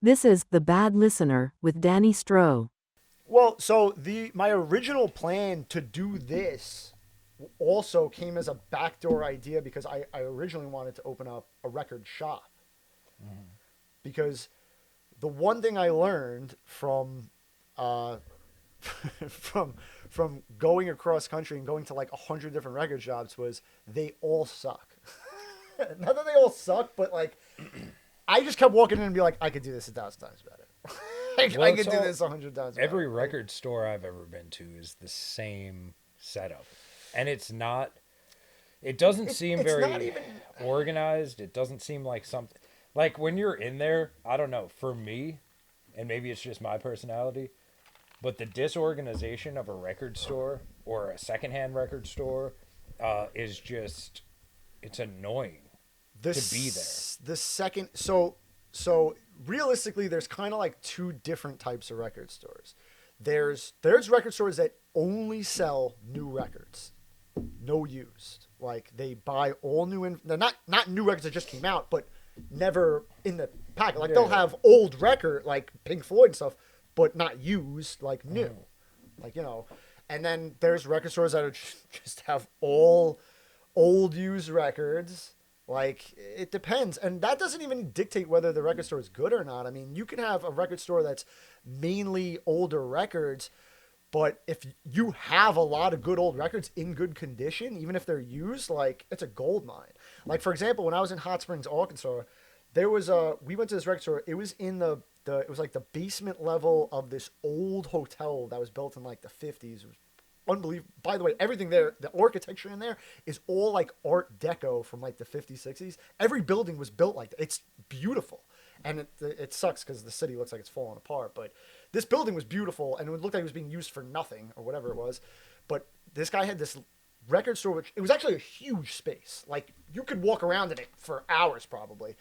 This is The Bad Listener with Danny Stroh. Well, so the my original plan to do this also came as a backdoor idea because I originally wanted to open up a record shop. Because the one thing I learned uh, from going across country and going to like 100 different record shops was they all suck. Not that they all suck, but like I just kept walking in and be like, I could do this 1,000 times better. I Well, could do this 100 times better. every record store I've ever been to is the same setup. And it doesn't seem It's not very even. organized. It doesn't seem like something, like when you're in there, I don't know, for me, and maybe it's just my personality, but the disorganization of a record store or a secondhand record store is just, it's annoying to be there. The second so realistically there's kind of like two different types of record stores. There's record stores that only sell new records, no used. Like they buy all new they're not new records that just came out, but never in the packet. Like they'll Yeah. have old record like Pink Floyd and stuff, but not used like new. Like, and then there's record stores that are just have all old used records. Like it depends, and that doesn't even dictate whether the record store is good or not. I mean, you can have a record store that's mainly older records, but if you have a lot of good old records in good condition, even if they're used, like it's a gold mine. Like for example, when I was in Hot Springs, Arkansas, there was a we went to this record store. It was in the it was like the basement level of this old hotel that was built in like the 50s. It was unbelievable. By the way, everything there, the architecture in there is all like Art Deco from like the 50s, 60s. Every building was built like that. It's beautiful. And it sucks because the city looks like it's falling apart. But this building was beautiful and it looked like it was being used for nothing or whatever it was. But this guy had this record store, which it was actually a huge space. Like you could walk around in it for hours probably.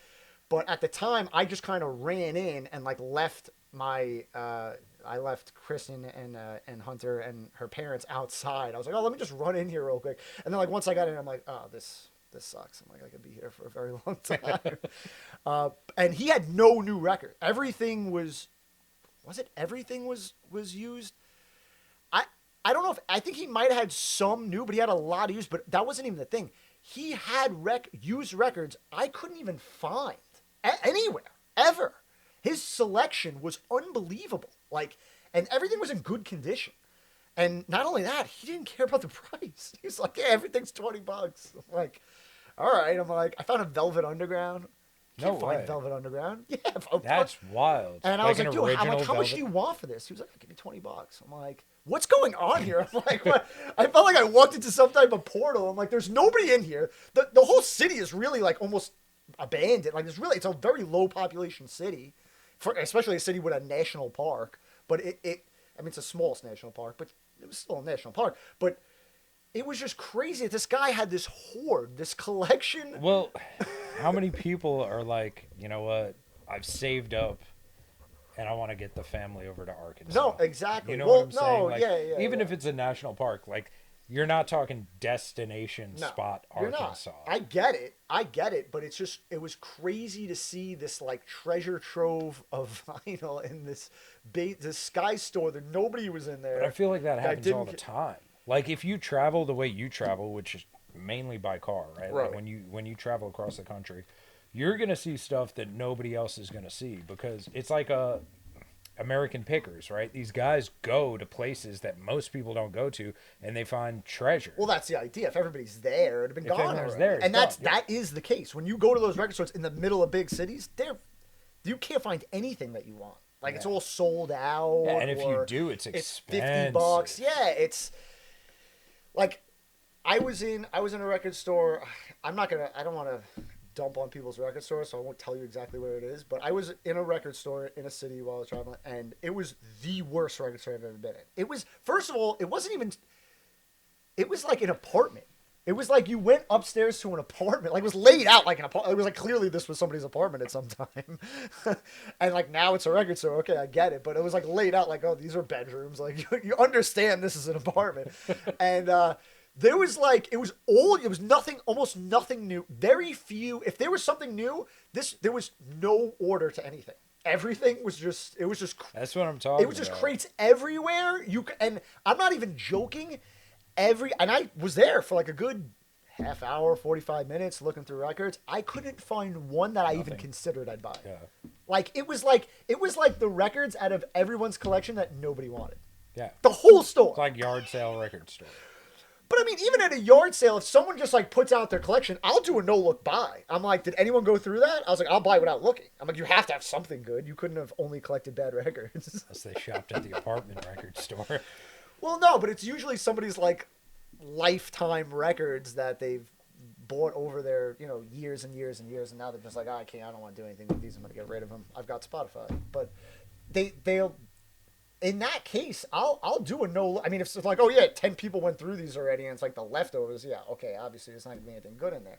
But at the time, I just kind of ran in and like left I left Kristen and Hunter and her parents outside. I was like, oh, let me just run in here real quick. And then like once I got in, I'm like, oh, this sucks. I'm like, I could be here for a very long time. And he had no new record. Everything was it? Everything was used. I I don't know if I think he might have had some new, but he had a lot of used. But that wasn't even the thing. He had used records I couldn't even find anywhere ever. His selection was unbelievable. Like, and everything was in good condition. And not only that, he didn't care about the price. He was like, "Yeah, everything's $20." I'm like, "All right." I'm like, I found a Velvet Underground. No Can't find way. Velvet Underground. Yeah, That's wild. and I Like was an like, "Yo, original how much do Velvet. you want for this?" He was like, "Give me $20." I'm like, "What's going on here?" I'm like, "What?" I felt like I walked into some type of portal. I'm like, "There's nobody in here. The whole city is really like almost abandoned. Like, it's a very low population city, for especially a city with a national park. But I mean, it's the smallest national park, but it was still a national park. But it was just crazy that this guy had this hoard, this collection. Well, how many people are like, you know what? I've saved up and I want to get the family over to No, Arkansas. exactly. You know what Well, I'm saying? no, Like, yeah, yeah, even yeah. if it's a national park, like, you're not talking destination No, spot you're not. Arkansas. I get it. I get it. But it was crazy to see this like treasure trove of vinyl in this Sky store that nobody was in But I there. feel like that That happens all didn't. the time. Like, if you travel the way you travel, which is mainly by car, right? Like Right. when you travel across the country, you're gonna see stuff that nobody else is gonna see because it's like a American pickers, right? These guys go to places that most people don't go to, and they find Well, treasure. that's the idea. If everybody's there, it'd have been If gone everyone's already. there, it's And gone. Yeah. that is the case. When you go to those record stores in the middle of big cities, you can't find anything that you want. Like it's Yeah. all sold out. Yeah, and if you or do, it's it's $50. expensive. Yeah, it's like I was in a record store. I don't want to dump on people's record stores, so I won't tell you exactly where it is. But I was in a record store in a city while I was traveling, and it was the worst record store I've ever been in. It was first of all, it wasn't even. It was like an apartment. It was like you went upstairs to an apartment. Like it was laid out like an apartment. It was like clearly this was somebody's apartment at some time. And like now it's a record store. Okay, I get it. But it was like laid out like, oh, these are bedrooms. Like you understand this is an apartment. And there was like it was old. It was nothing, almost nothing new. Very few. If there was something new, there was no order to anything. everything was just That's what I'm talking it was just about. crates everywhere. And I'm not even joking. And I was there for like a good half hour, 45 minutes looking through records. I couldn't find one that I even considered I'd buy. Yeah. Like it was like the records out of everyone's collection that nobody wanted. Yeah. The whole store. It's like yard sale record store. But I mean, even at a yard sale, if someone just like puts out their collection, I'll do a no look buy. I'm like, did anyone go through that? I was like, I'll buy without looking. I'm like, you have to have something good. You couldn't have only collected bad records. Unless they shopped at the apartment record store. Well, no, but it's usually somebody's like lifetime records that they've bought over their, years and years and years, and now they're just like, I don't want to do anything with these. I'm gonna get rid of them. I've got Spotify, but they'll. In that case, I'll do a no. I mean, if it's like, oh yeah, 10 people went through these already, and it's like the leftovers. Yeah, okay, obviously there's not gonna be anything good in there.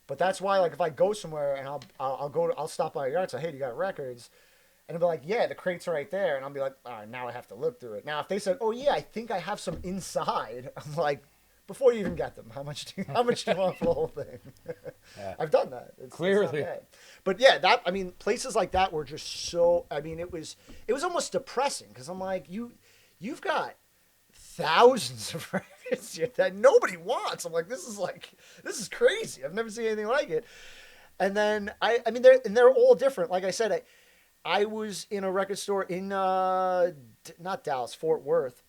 But that's why, like, if I go somewhere and I'll stop by a yard and say, hey, do you got records? And they'll be like, yeah, the crate's right there, and I'll be like, all right, now I have to look through it. Now, if they said, oh yeah, I think I have some inside, I'm like, before you even get them, how much do you want for the whole thing? Yeah. I've done that. Clearly. It's not bad. But yeah, places like that were just so. I mean, it was almost depressing because I'm like, you've got thousands of records here that nobody wants. I'm like, this is crazy. I've never seen anything like it. And then I mean, they're all different. Like I said, I was in a record store in not Dallas, Fort Worth.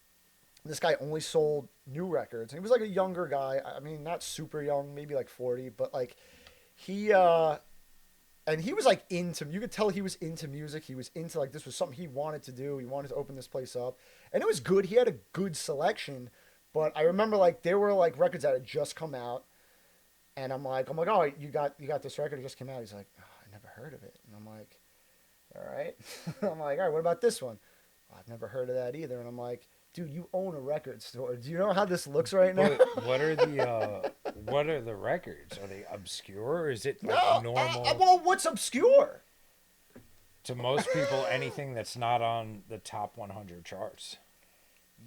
This guy only sold new records. And he was like a younger guy. I mean, not super young, maybe like 40, but like he was like you could tell he was into music. He was into like, this was something he wanted to do. He wanted to open this place up, and it was good. He had a good selection, but I remember like there were like records that had just come out, and I'm like, oh, you got this record that just came out. He's like, oh, I never heard of it. And I'm like, all right. I'm like, all right, what about this one? Oh, I've never heard of that either. And I'm like, dude, you own a record store. Do you know how this looks right now? What are the records? Are they obscure, or is it like normal? Well, what's obscure? To most people, anything that's not on the top 100 charts.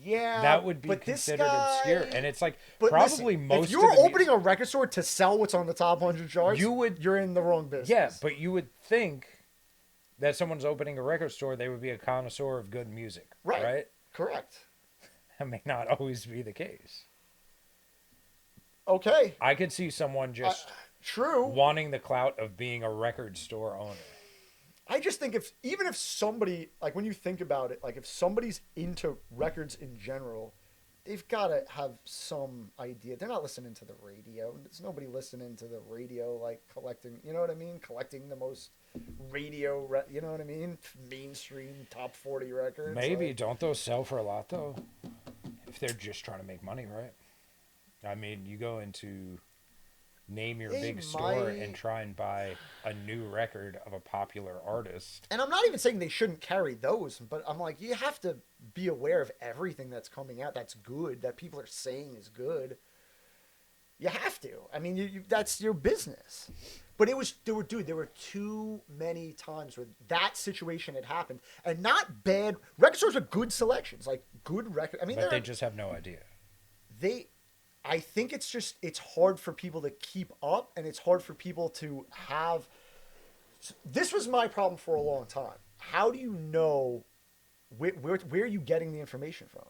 Yeah, that would be but considered obscure, and it's like but probably listen, most. If you're of the opening a record store to sell what's on the top 100 charts, you're in the wrong business. Yeah, but you would think that someone's opening a record store, they would be a connoisseur of good music, right? Correct. That may not always be the case. Okay. I could see someone just true wanting the clout of being a record store owner. I just think even if somebody, like when you think about it, like if somebody's into records in general, they've got to have some idea. They're not listening to the radio. There's nobody listening to the radio like collecting, you know what I mean? Collecting the most radio, you know what I mean? Mainstream top 40 records. Maybe. Like, don't those sell for a lot though? If they're just trying to make money, right? I mean, you go into name your big store and try and buy a new record of a popular artist. And I'm not even saying they shouldn't carry those, but I'm like, you have to be aware of everything that's coming out that's good, that people are saying is good. You have to. I mean, that's your business. But there were too many times where that situation had happened, and not bad record stores with good selections, like good record. I mean, but they just have no idea. I think it's hard for people to keep up, and it's hard for people to have. This was my problem for a long time. How do you know where are you getting the information from?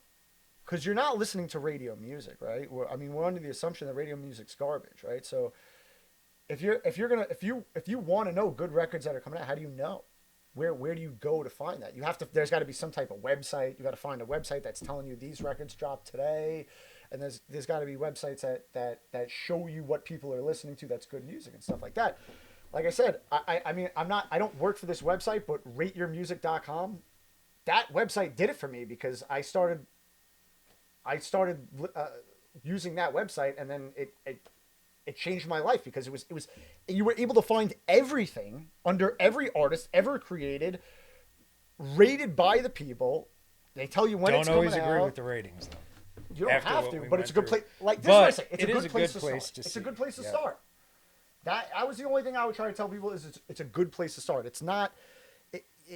Because you're not listening to radio music, right? I mean, we're under the assumption that radio music's garbage, right? So if you want to know good records that are coming out, how do you know? Where do you go to find that? There's got to be some type of website. You got to find a website that's telling you these records dropped today. And there's got to be websites that show you what people are listening to that's good music and stuff like that. Like I said, I don't work for this website, but rateyourmusic.com, that website did it for me because I started using that website, and then it changed my life because it was you were able to find everything under every artist ever created, rated by the people. They tell you when it's coming out. Don't always agree with the ratings though. You don't have to, but it's a good place. Like this but is what I say. It's a good place to start. It's a good place to start. That was the only thing I would try to tell people is it's a good place to start. It's not.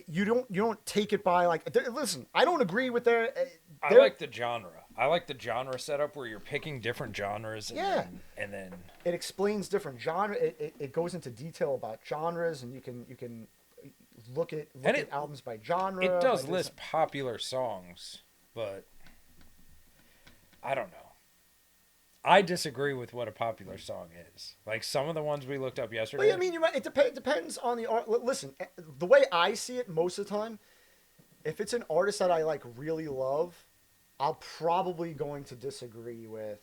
You don't take it by like. Listen, I don't agree with their. I like the genre. I like the genre setup where you're picking different genres. And then it explains different genre. It goes into detail about genres, and you can And at albums by genre. it does by list popular songs, but I don't know. I disagree with what a popular song is. Like some of the ones we looked up yesterday. Well, I mean, it depends on the art. Listen, the way I see it most of the time, if it's an artist that I like really love, I'll probably going to disagree with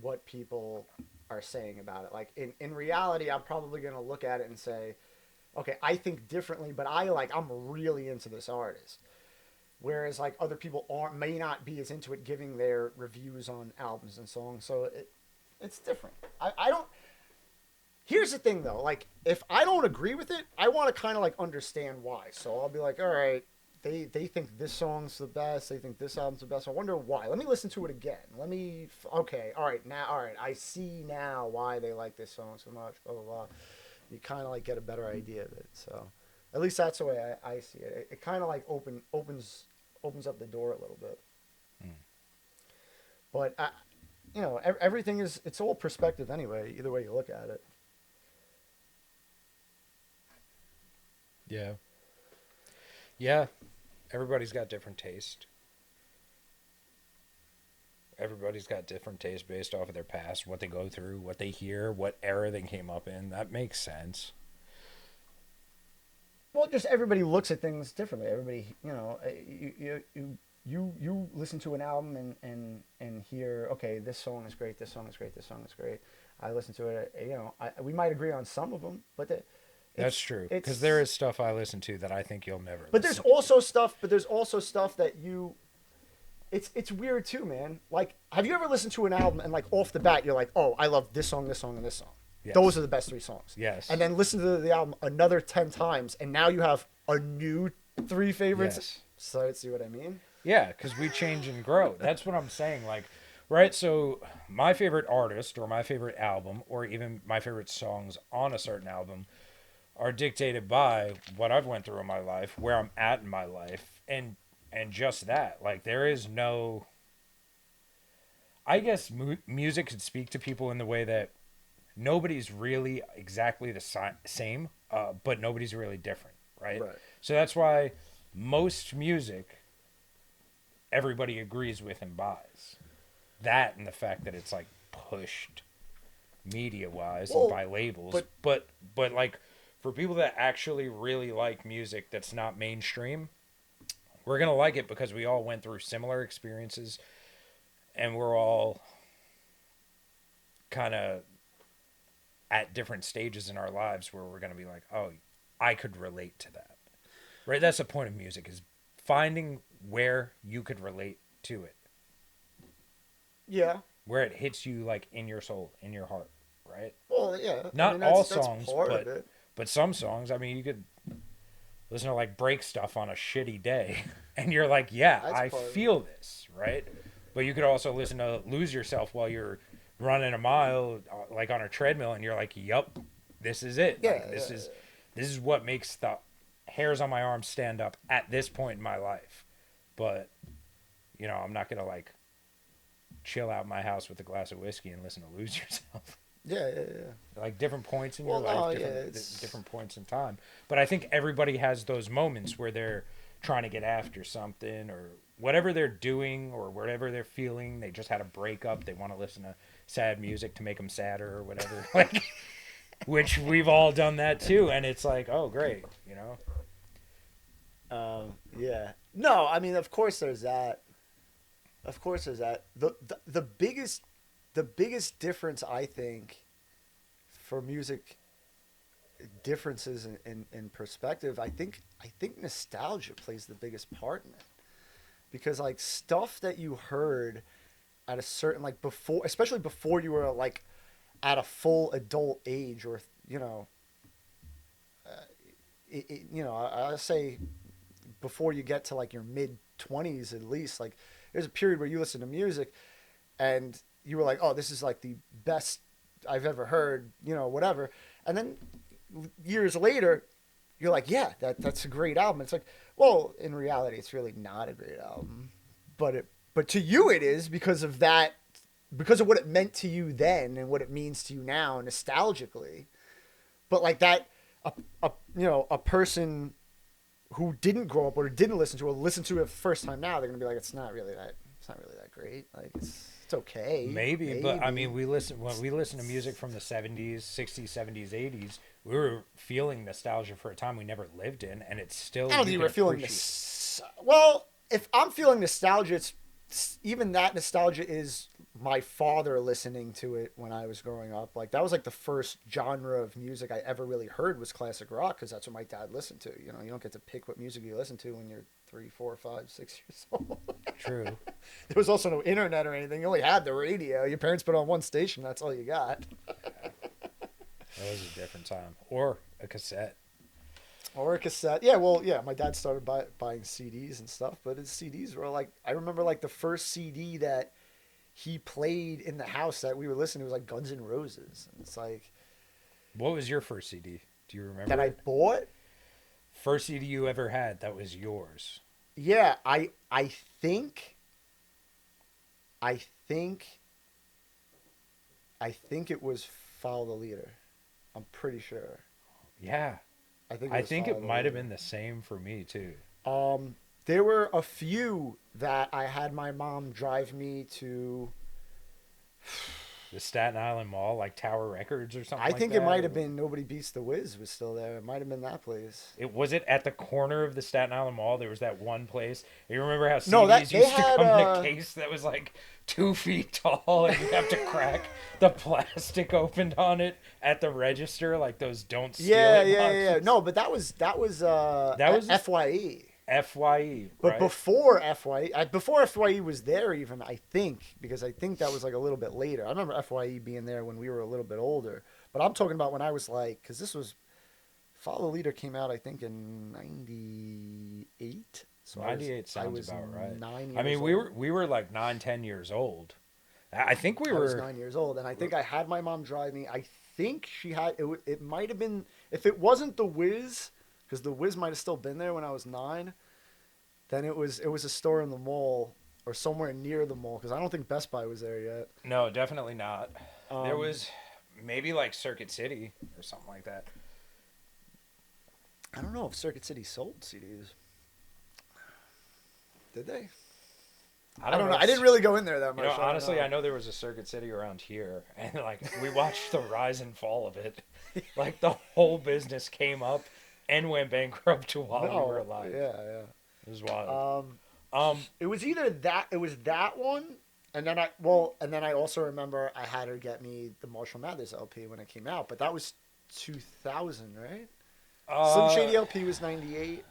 what people are saying about it. Like in reality, I'm probably going to look at it and say, okay, I think differently, but I'm really into this artist. Whereas like other people may not be as into it, giving their reviews on albums and songs. So it's different. I don't. Here's the thing though, like if I don't agree with it, I want to kind of like understand why. So I'll be like, all right, they think this song's the best. They think this album's the best. I wonder why. Let me listen to it again. Okay, all right, I see now why they like this song so much. Blah blah blah. You kind of like get a better idea of it. So at least that's the way I see it. It kind of like opens up the door a little bit. But everything it's all perspective anyway, either way you look at it. Yeah, everybody's got different taste. Everybody's got different taste based off of their past, what they go through, what they hear, what era they came up in. That makes sense. Well, just everybody looks at things differently. Everybody, you listen to an album and hear, okay, this song is great, this song is great, this song is great. I listen to it, we might agree on some of them, but that's true, because there is stuff I listen to that I think you'll never. But there's also stuff that you. It's weird too, man. Like, have you ever listened to an album and like off the bat you're like, oh, I love this song, and this song. Yes. Those are the best 3 songs. Yes. And then listen to the album another 10 times, and now you have a new 3 favorites. Yes. So see what I mean? Yeah, because we change and grow. That's what I'm saying. Like, right? So my favorite artist or my favorite album or even my favorite songs on a certain album are dictated by what I've went through in my life, where I'm at in my life, and just that. Like, there is no... I guess music could speak to people in the way that nobody's really exactly the same, but nobody's really different, right? So that's why most music everybody agrees with and buys. That and the fact that it's like pushed media-wise and by labels, but like for people that actually really like music that's not mainstream, we're gonna like it because we all went through similar experiences, and we're all kind of at different stages in our lives where we're going to be like, oh, I could relate to that. Right? That's the point of music, is finding where you could relate to it. Yeah. Where it hits you like in your soul, in your heart, right? Well, yeah. Not all songs, but some songs. I mean, you could listen to like break stuff on a shitty day and you're like, yeah, I feel this, right? But you could also listen to Lose Yourself while you're running a mile, like on a treadmill, and you're like, "Yup, this is it. Yeah, like, this is what makes the hairs on my arms stand up at this point in my life." But I'm not gonna like chill out in my house with a glass of whiskey and listen to Lose Yourself. Yeah. Like different points in your life, different points in time. But I think everybody has those moments where they're trying to get after something or whatever they're doing or whatever they're feeling. They just had a breakup. They want to listen to sad music to make them sadder or whatever. Like, which we've all done that too. And it's like, oh, great, Yeah. No, I mean, of course there's that. Of course there's that. The biggest difference, I think, for music differences in perspective, I think nostalgia plays the biggest part in it. Because like stuff that you heard at a certain, like before, especially before you were like at a full adult age, or I'll say before you get to like your mid-20s at least, like there's a period where you listen to music and you were like, oh, this is like the best I've ever heard, whatever. And then years later, you're like, yeah, that's a great album. It's like, well, in reality, it's really not a great album, but to you it is because of that, because of what it meant to you then and what it means to you now nostalgically. But like that, a person who didn't grow up or didn't listen to it, or listen to it the first time now, they're gonna be like, it's not really that great. Like it's okay. Maybe, but I mean, when we listen to music from the 70s, 60s, 70s, 80s, we were feeling nostalgia for a time we never lived in, and it's still. I don't think we're feeling this. Well, if I'm feeling nostalgia, it's even that nostalgia is my father listening to it when I was growing up. Like that was like the first genre of music I ever really heard was classic rock because that's what my dad listened to. You know, you don't get to pick what music you listen to when you're 3, 4, 5, 6 years old. True. There was also no internet or anything. You only had the radio. Your parents put on one station. That's all you got. That was a different time. Or a cassette. Or a cassette. Yeah, well, yeah, my dad started buying CDs and stuff, but his CDs were like, I remember like the first CD that he played in the house that we were listening to was like Guns N' Roses. And it's like. What was your first CD? Do you remember? That I bought? First CD you ever had that was yours. Yeah, I think it was Follow the Leader. I'm pretty sure. Yeah. I think it might have been the same for me too. There were a few that I had my mom drive me to. The Staten Island Mall, like Tower Records or something. I like think that. It might have been Nobody Beats the Wiz was still there. It might have been that place. Was it at the corner of the Staten Island Mall? There was that one place. You remember how CDs No, used to had, come in a case that was like 2 feet tall, and you have to crack the plastic opened on it at the register, like those don't steal it boxes. No, but that was FYE. FYE, But right? before FYE was there even, I think, because I think that was like a little bit later. I remember FYE being there when we were a little bit older. But I'm talking about when I was like, because this was, Follow the Leader came out, I think, in 98. So 98 sounds about right. 9 years I mean, old. we were like 9, 10 years old. I think we I were. was 9 years old, and I think I had my mom drive me. I think she had, it might have been, if it wasn't the Wiz, because the Wiz might have still been there when I was 9, then it was a store in the mall or somewhere near the mall, because I don't think Best Buy was there yet. No, definitely not. There was maybe like Circuit City or something like that. I don't know if Circuit City sold CDs. Did they? I don't know. I didn't really go in there that much. You know, honestly, I know there was a Circuit City around here, and like we watched the rise and fall of it. Like the whole business came up and went bankrupt while we were alive. Yeah. It was wild. It was either that. It was that one, and then I also remember I had her get me the Marshall Mathers LP when it came out, but that was 2000, right? Slim Shady LP was 98.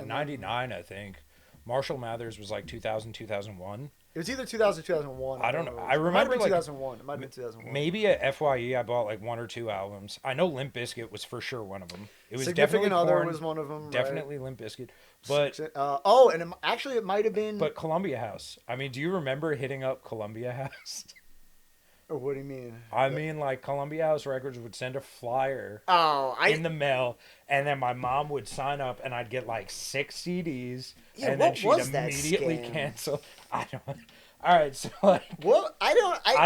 99, I think. Marshall Mathers was like 2000, 2001. It was either 2000 or 2001. I don't know. I remember it might have been like 2001. It might have been 2001. Maybe at FYE I bought like 1 or 2 albums. I know Limp Bizkit was for sure one of them. It was Significant definitely Other Korn, was one of them. definitely right? Limp Bizkit. But actually it might have been. But Columbia House. I mean, do you remember hitting up Columbia House? Or what do you mean? I mean, like Columbia House Records would send a flyer in the mail, and then my mom would sign up, and I'd get like 6 CDs, and then she'd immediately cancel. I don't. All right, so like, well, I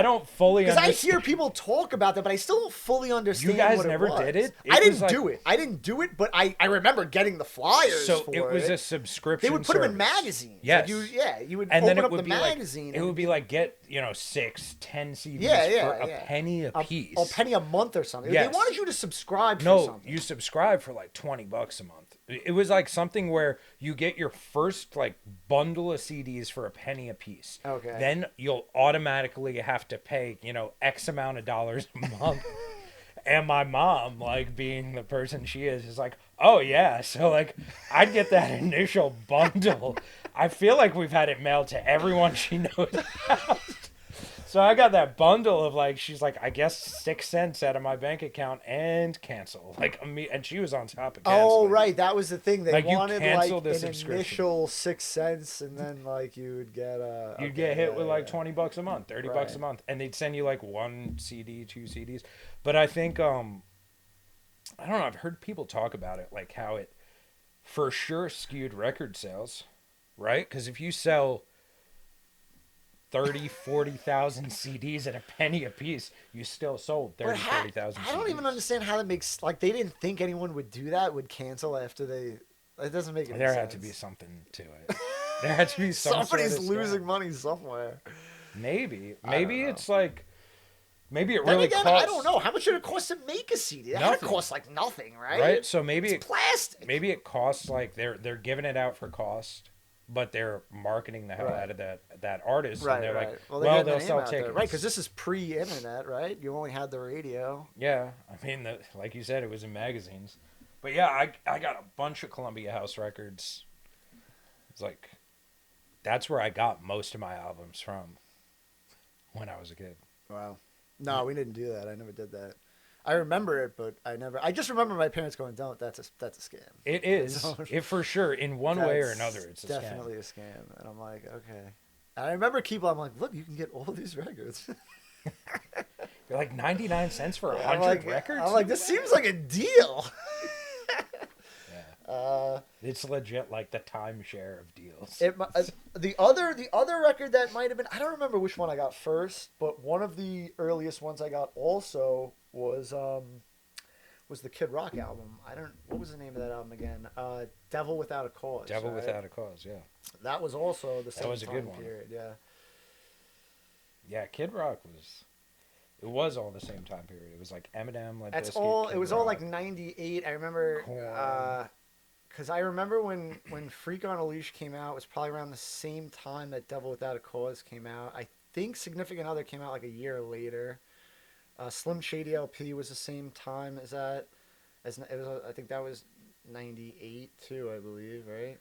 don't fully because understand. I hear people talk about that, but I still don't fully understand. You guys what never it was. did it? I didn't do it. I didn't do it, but I remember getting the flyers. So for it was a subscription. They would put them in magazines. Yes. Like you would and open then it up would the be magazine. Like, it would be like get 6, 10 CDs for a penny a piece. A penny a month or something. Yes. They wanted you to subscribe. For no, something. you subscribe for like $20 a month. It was like something where you get your first like bundle of CDs for a penny a piece. Okay. Then you'll automatically have to pay, X amount of dollars a month. And my mom, like being the person she is like, oh yeah. So like I'd get that initial bundle. I feel like we've had it mailed to everyone she knows about. So I got that bundle of like, she's like, I guess 6 cents out of my bank account and cancel. Like, and she was on top of canceling. Oh, right. That was the thing. They like, wanted like an subscription. initial 6 cents, and then like you would get You'd get hit with like $20 a month, $30 a month, and they'd send you like 1 CD, 2 CDs. But I think I don't know. I've heard people talk about it, like how it for sure skewed record sales, right? Because if you sell 40,000 CDs at a penny a piece, you still sold But 40,000 CDs. I don't even understand how that makes, like, they didn't think anyone would do that, would cancel after they, it doesn't make any There sense. had to be something to it. There had to be some Somebody's sort of losing scam. money somewhere. Maybe I don't it's know. like, maybe it Then really again, costs. I don't know. How much did it cost to make a CD? It had to Nothing. cost like nothing, right? Right? So maybe It's plastic. maybe it costs like they're giving it out for cost, but they're marketing the hell Right. out of that artist, Right, and they're right. like, Well, well, they're they'll getting the sell name out there, tickets, right? Because this is pre-internet, right? You only had the radio. Yeah, I mean, like you said, it was in magazines, but yeah, I got a bunch of Columbia House records. It's like, that's where I got most of my albums from when I was a kid. Wow. No, we didn't do that. I never did that. I remember it, but I never. I just remember my parents going, "Don't. That's a scam." It is, So- it for sure, in one way or That's another, it's a definitely scam. a scam. And I'm like, okay. And I remember I'm like, look, you can get all these records. You're like 99 cents for 100 I'm like, records. I'm like, this seems like a deal. Yeah. It's legit like the timeshare of deals. The other record that might have been, I don't remember which one I got first, but one of the earliest ones I got also was the Kid Rock album. What was the name of that album again? Devil Without a Cause. Devil right? Without a Cause, yeah. That was also the same was a good time one. period, yeah. Yeah, Kid Rock was all the same time period. It was like Eminem, like That's all. It was all like '98. I remember, Korn. because I remember when Freak on a Leash came out, it was probably around the same time that Devil Without a Cause came out. I think Significant Other came out like a year later. Slim Shady LP was the same time as that. It was, I think that was '98 too, I believe, right?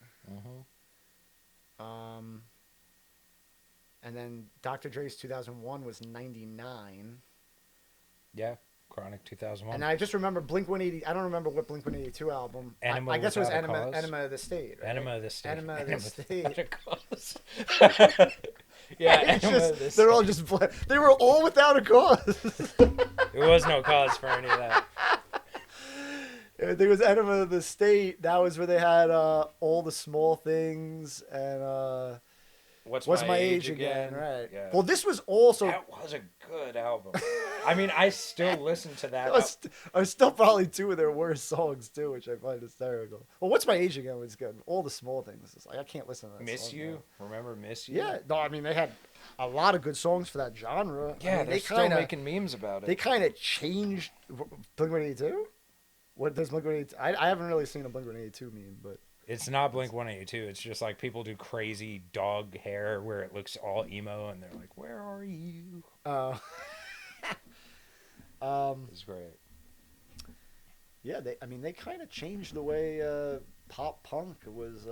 And then Dr. Dre's 2001 was '99. Yeah, Chronic 2001. And I just remember Blink 180. I don't remember what Blink 182 album. Enema I guess it was Without a Enema, Cause. Enema of the State. Right? Enema of the State. Enema of the State. Without a Cause. Yeah, It's Enema just- of the they're all State. just they were all without a cause. There was no cause for any of that. I think it was Enema of the State. That was where they had all the small things and What's my age again? Right. Yeah. Well, this was also. That was a good album. I mean, I still listen to that. are still probably two of their worst songs too, which I find hysterical. Well, What's My Age Again was good. All the small things. It's like I can't listen to that. Miss song You. now. Remember Miss You? Yeah, no, I mean they had a lot of good songs for that genre. Yeah, I mean, they're still kinda, making memes about it. They kind of changed Blink-182. What does Blink-182? I haven't really seen a Blink-182 meme, but It's not Blink-182. It's just like people do crazy dog hair where it looks all emo, and they're like, "Where are you?" It's great. yeah, they kind of changed the way pop punk was.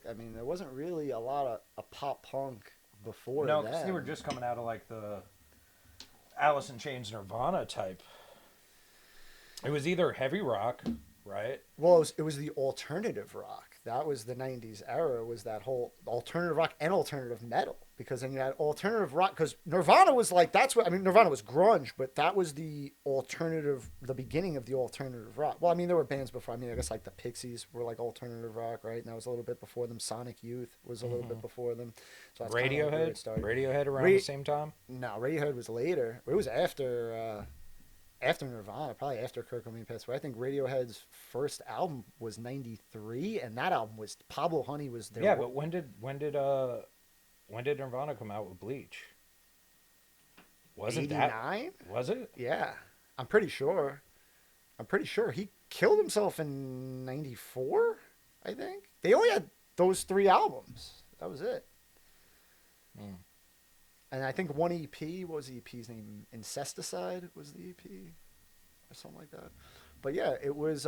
I mean, there wasn't really a lot of a pop punk before No, that. because they were just coming out of like the Alice in Chains Nirvana type. It was either heavy rock, right? Well, it was the alternative rock. That was the '90s era. Was that whole alternative rock and alternative metal? Because then you had alternative rock. Because Nirvana was like Nirvana was grunge, but that was the beginning of the alternative rock. Well, I mean, there were bands before. I mean, I guess like the Pixies were like alternative rock, right? And that was a little bit before them. Sonic Youth was a little bit before them. So that's kinda like where it started. Radiohead around the same time. No, Radiohead was later. It was after Nirvana, probably after Kurt Cobain passed away. I think Radiohead's first album was '93, and that album was Pablo Honey was there. Yeah, but when did Nirvana come out with Bleach? Wasn't '89? that? Was it? Yeah, I'm pretty sure. He killed himself in '94. I think they only had those 3 albums. That was it. And I think one EP, what was the EP's name? Incesticide was the EP or something like that. But yeah, it was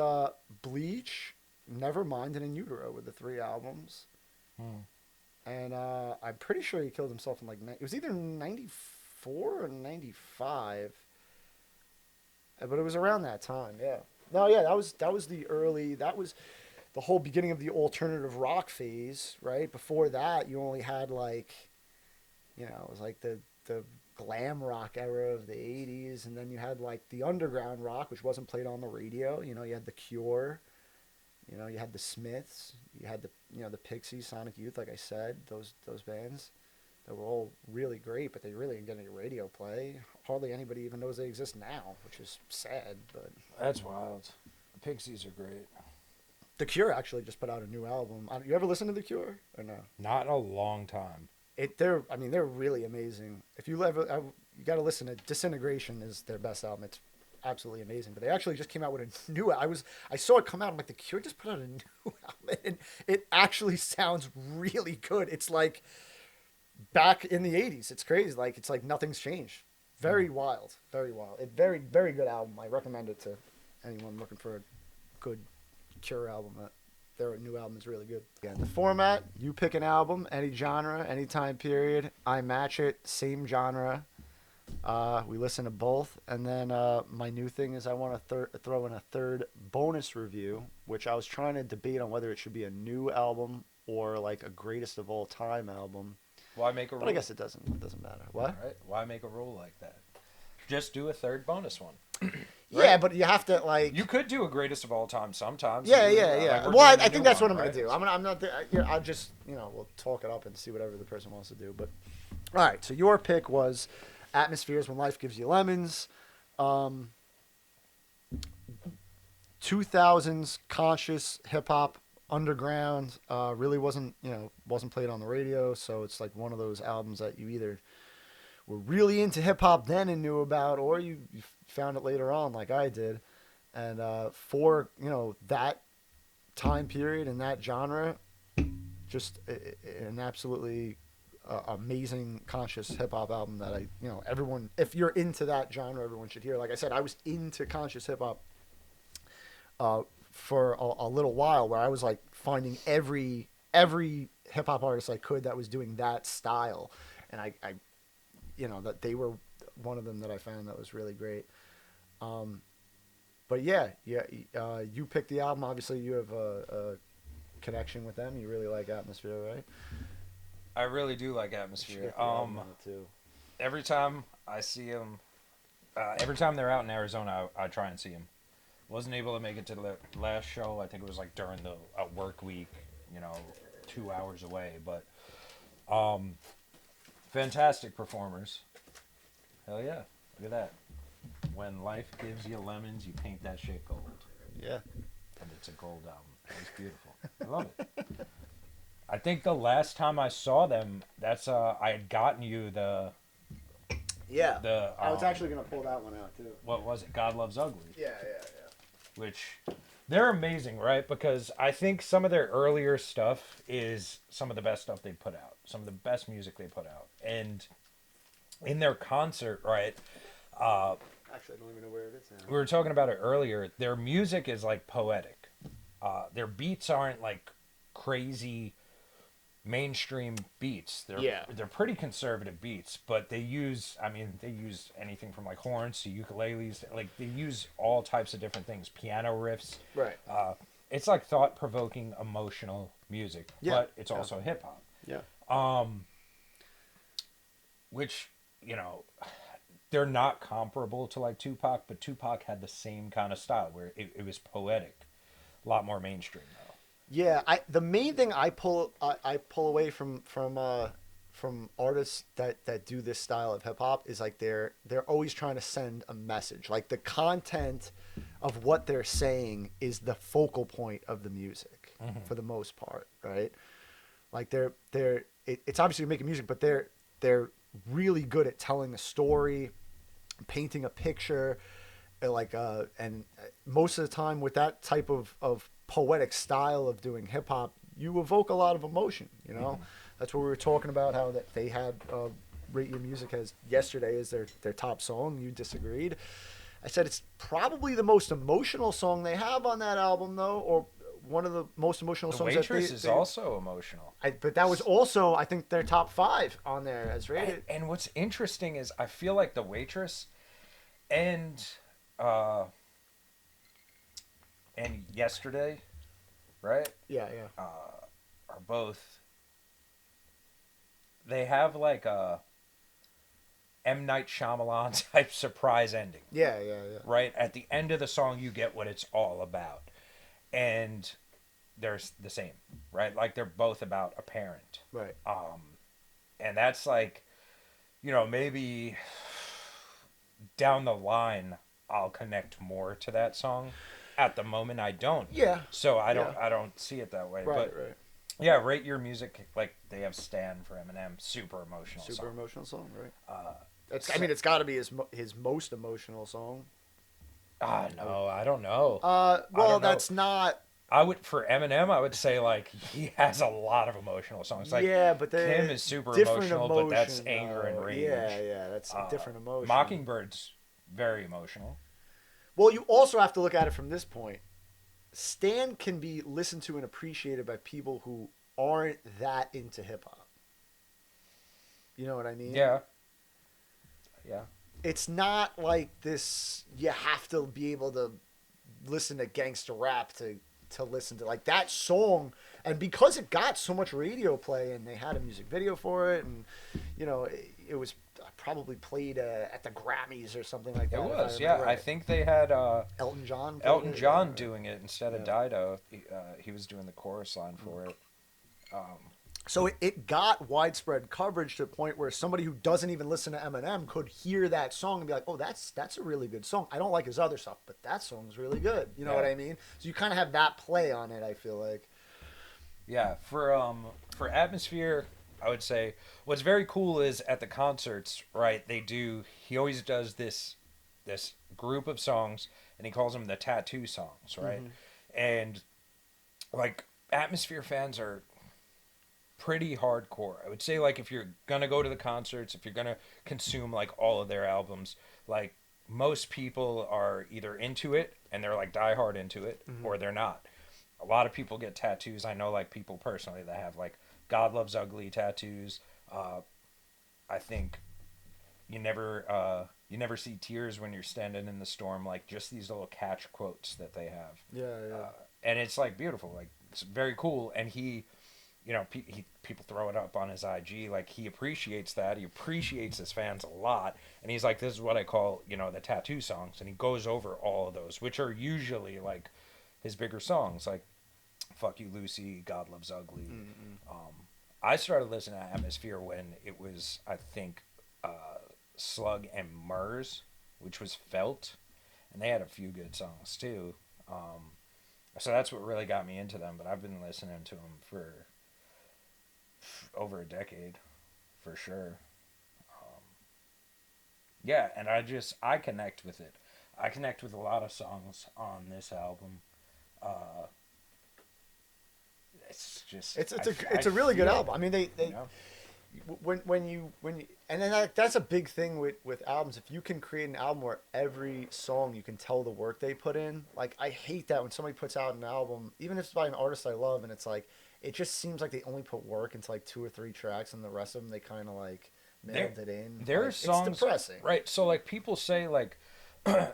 Bleach, Nevermind, and In Utero were the 3 albums. And I'm pretty sure he killed himself in it was either 94 or 95. But it was around that time, yeah. No, yeah, that was the whole beginning of the alternative rock phase, right? Before that, you only had it was like the glam rock era of the 80s, and then you had like the underground rock, which wasn't played on the radio. You had The Cure, you had the Smiths, you had the Pixies, Sonic Youth, like I said, those bands. that were all really great, but they really didn't get any radio play. Hardly anybody even knows they exist now, which is sad. But That's wild. The Pixies are great. The Cure actually just put out a new album. You ever listen to The Cure or no? Not in a long time. They're really amazing. If you ever, you got to listen to Disintegration is their best album. It's absolutely amazing. But they actually just came out with a new. I saw it come out. I'm like, The Cure just put out a new album, and it actually sounds really good. It's like back in the '80s. It's crazy. Like it's like nothing's changed. Very wild. Very wild. Very very good album. I recommend it to anyone looking for a good Cure album. Their new album is really good. Again, the format, you pick an album, any genre, any time period. I match it, same genre. We listen to both. And then my new thing is I want to throw in a third bonus review, which I was trying to debate on whether it should be a new album or like a greatest of all time album. Why make a rule? But I guess it doesn't matter. What? Right? Why make a rule like that? Just do a third bonus one. Yeah, but you have to like. You could do a greatest of all time sometimes. Yeah. Like we're Well, I doing a think new that's what one, I'm right? gonna do. I'm not. I'll just we'll talk it up and see whatever the person wants to do. But all right. So your pick was "Atmospheres When Life Gives You Lemons." 2000s conscious hip hop underground. Really wasn't played on the radio. So it's like one of those albums that you either were really into hip hop then and knew about, or you found it later on like I did. And for that time period and that genre, just an absolutely amazing conscious hip hop album that everyone, if you're into that genre, everyone should hear. Like I said, I was into conscious hip hop for a little while, where I was like finding every hip hop artist I could that was doing that style, and I that they were one of them that I found that was really great. But you picked the album. Obviously, you have a connection with them. You really like Atmosphere, right? I really do like Atmosphere. Too. Every time I see them, every time they're out in Arizona, I try and see them. Wasn't able to make it to the last show. I think it was like during the work week, 2 hours away. But fantastic performers. Hell yeah. Look at that. When life gives you lemons, you paint that shit gold. Yeah. And it's a gold album. It's beautiful. I love it. I think the last time I saw them, that's I had gotten you the I was actually gonna pull that one out too. what was it? God Loves Ugly. Yeah. Which they're amazing, right? Because I think some of their earlier stuff is some of the best stuff they put out. Some of the best music they put out. And in their concert, right? Actually, I don't even know where it is now. We were talking about it earlier. Their music is like poetic. Their beats aren't like crazy mainstream beats. They're pretty conservative beats, but they use anything from like horns to ukuleles. Like they use all types of different things, piano riffs. Right. It's like thought-provoking, emotional music, but it's also hip hop. Yeah. Which they're not comparable to like Tupac, but Tupac had the same kind of style where it was poetic, a lot more mainstream though. Yeah, the main thing I pull away from artists that do this style of hip hop is like they're always trying to send a message. Like the content of what they're saying is the focal point of the music for the most part, right? Like it's obviously making music, but they're really good at telling a story, painting a picture, and most of the time with that type of poetic style of doing hip hop, you evoke a lot of emotion. That's what we were talking about, how that they had Rate Your Music as yesterday as their top song. You disagreed. I said it's probably the most emotional song they have on that album, though, or one of the most emotional songs. The Waitress is also emotional. But that was also, I think, their top 5 on there as rated. And what's interesting is I feel like The Waitress and Yesterday, right? Yeah. Are both. They have like a M. Night Shyamalan type surprise ending. Yeah. Right? At the end of the song, you get what it's all about. And they're the same, right? Like they're both about a parent. Right. And that's like, maybe down the line I'll connect more to that song. At the moment I don't. Yeah. So Yeah. I don't see it that way. Right. But Right. yeah, rate your music like they have Stan for Eminem, super emotional Super song. emotional song, right? Uh I mean, it's got to be his most emotional song. no, I don't know. I Well, don't know. that's not. I would for Eminem, I would say like he has a lot of emotional songs. Like Yeah, but Kim they is super different emotional, but that's emotion anger and though. rage. Yeah, yeah, that's a different emotion. Mockingbird's very emotional. Well, you also have to look at it from this point. Stan can be listened to and appreciated by people who aren't that into hip hop. You know what I mean? Yeah, yeah, It's not like this. You have to be able to listen to gangster rap to listen to like that song, and because it got so much radio play and they had a music video for it, and it was probably played at the Grammys or something like that. it if was. remember Yeah, I right. think they had Elton John. Played Elton it, John yeah. doing it instead of Yeah. Dido. He was doing the chorus line for it. So it got widespread coverage to the point where somebody who doesn't even listen to Eminem could hear that song and be like, "Oh, that's a really good song. I don't like his other stuff, but that song's really good." You know what Yeah. I mean? So you kind of have that play on it. I feel like. Yeah, for atmosphere, I would say what's very cool is at the concerts, right? He always does this group of songs, and he calls them the tattoo songs, right? And like atmosphere fans are pretty hardcore. I would say like if you're gonna go to the concerts, if you're gonna consume like all of their albums, like most people are either into it and they're like diehard into it, or they're not. A lot of people get tattoos. I know like people personally that have like God Loves Ugly tattoos. I think you never see tears when you're standing in the storm. Like just these little catch quotes that they have, Yeah, yeah. and it's like beautiful. Like it's very cool. And people throw it up on his IG. Like he appreciates that. He appreciates his fans a lot. And he's like, this is what I call the tattoo songs. And he goes over all of those, which are usually like his bigger songs, like "Fuck You, Lucy," "God Loves Ugly." I started listening to Atmosphere when it was, I think, Slug and Murs, which was Felt, and they had a few good songs too. So that's what really got me into them. But I've been listening to them for over a decade, for sure. Yeah, and I connect with it. I connect with a lot of songs on this album. Uh, it's just It's a really good album. I mean, they you know? when you and then that's a big thing with albums. If you can create an album where every song you can tell the work they put in. Like I hate that when somebody puts out an album, even if it's by an artist I love, and it's like it just seems like they only put work into like 2 or 3 tracks, and the rest of them they kind of like mailed it in. There are Like, songs, it's depressing. right? So like people say like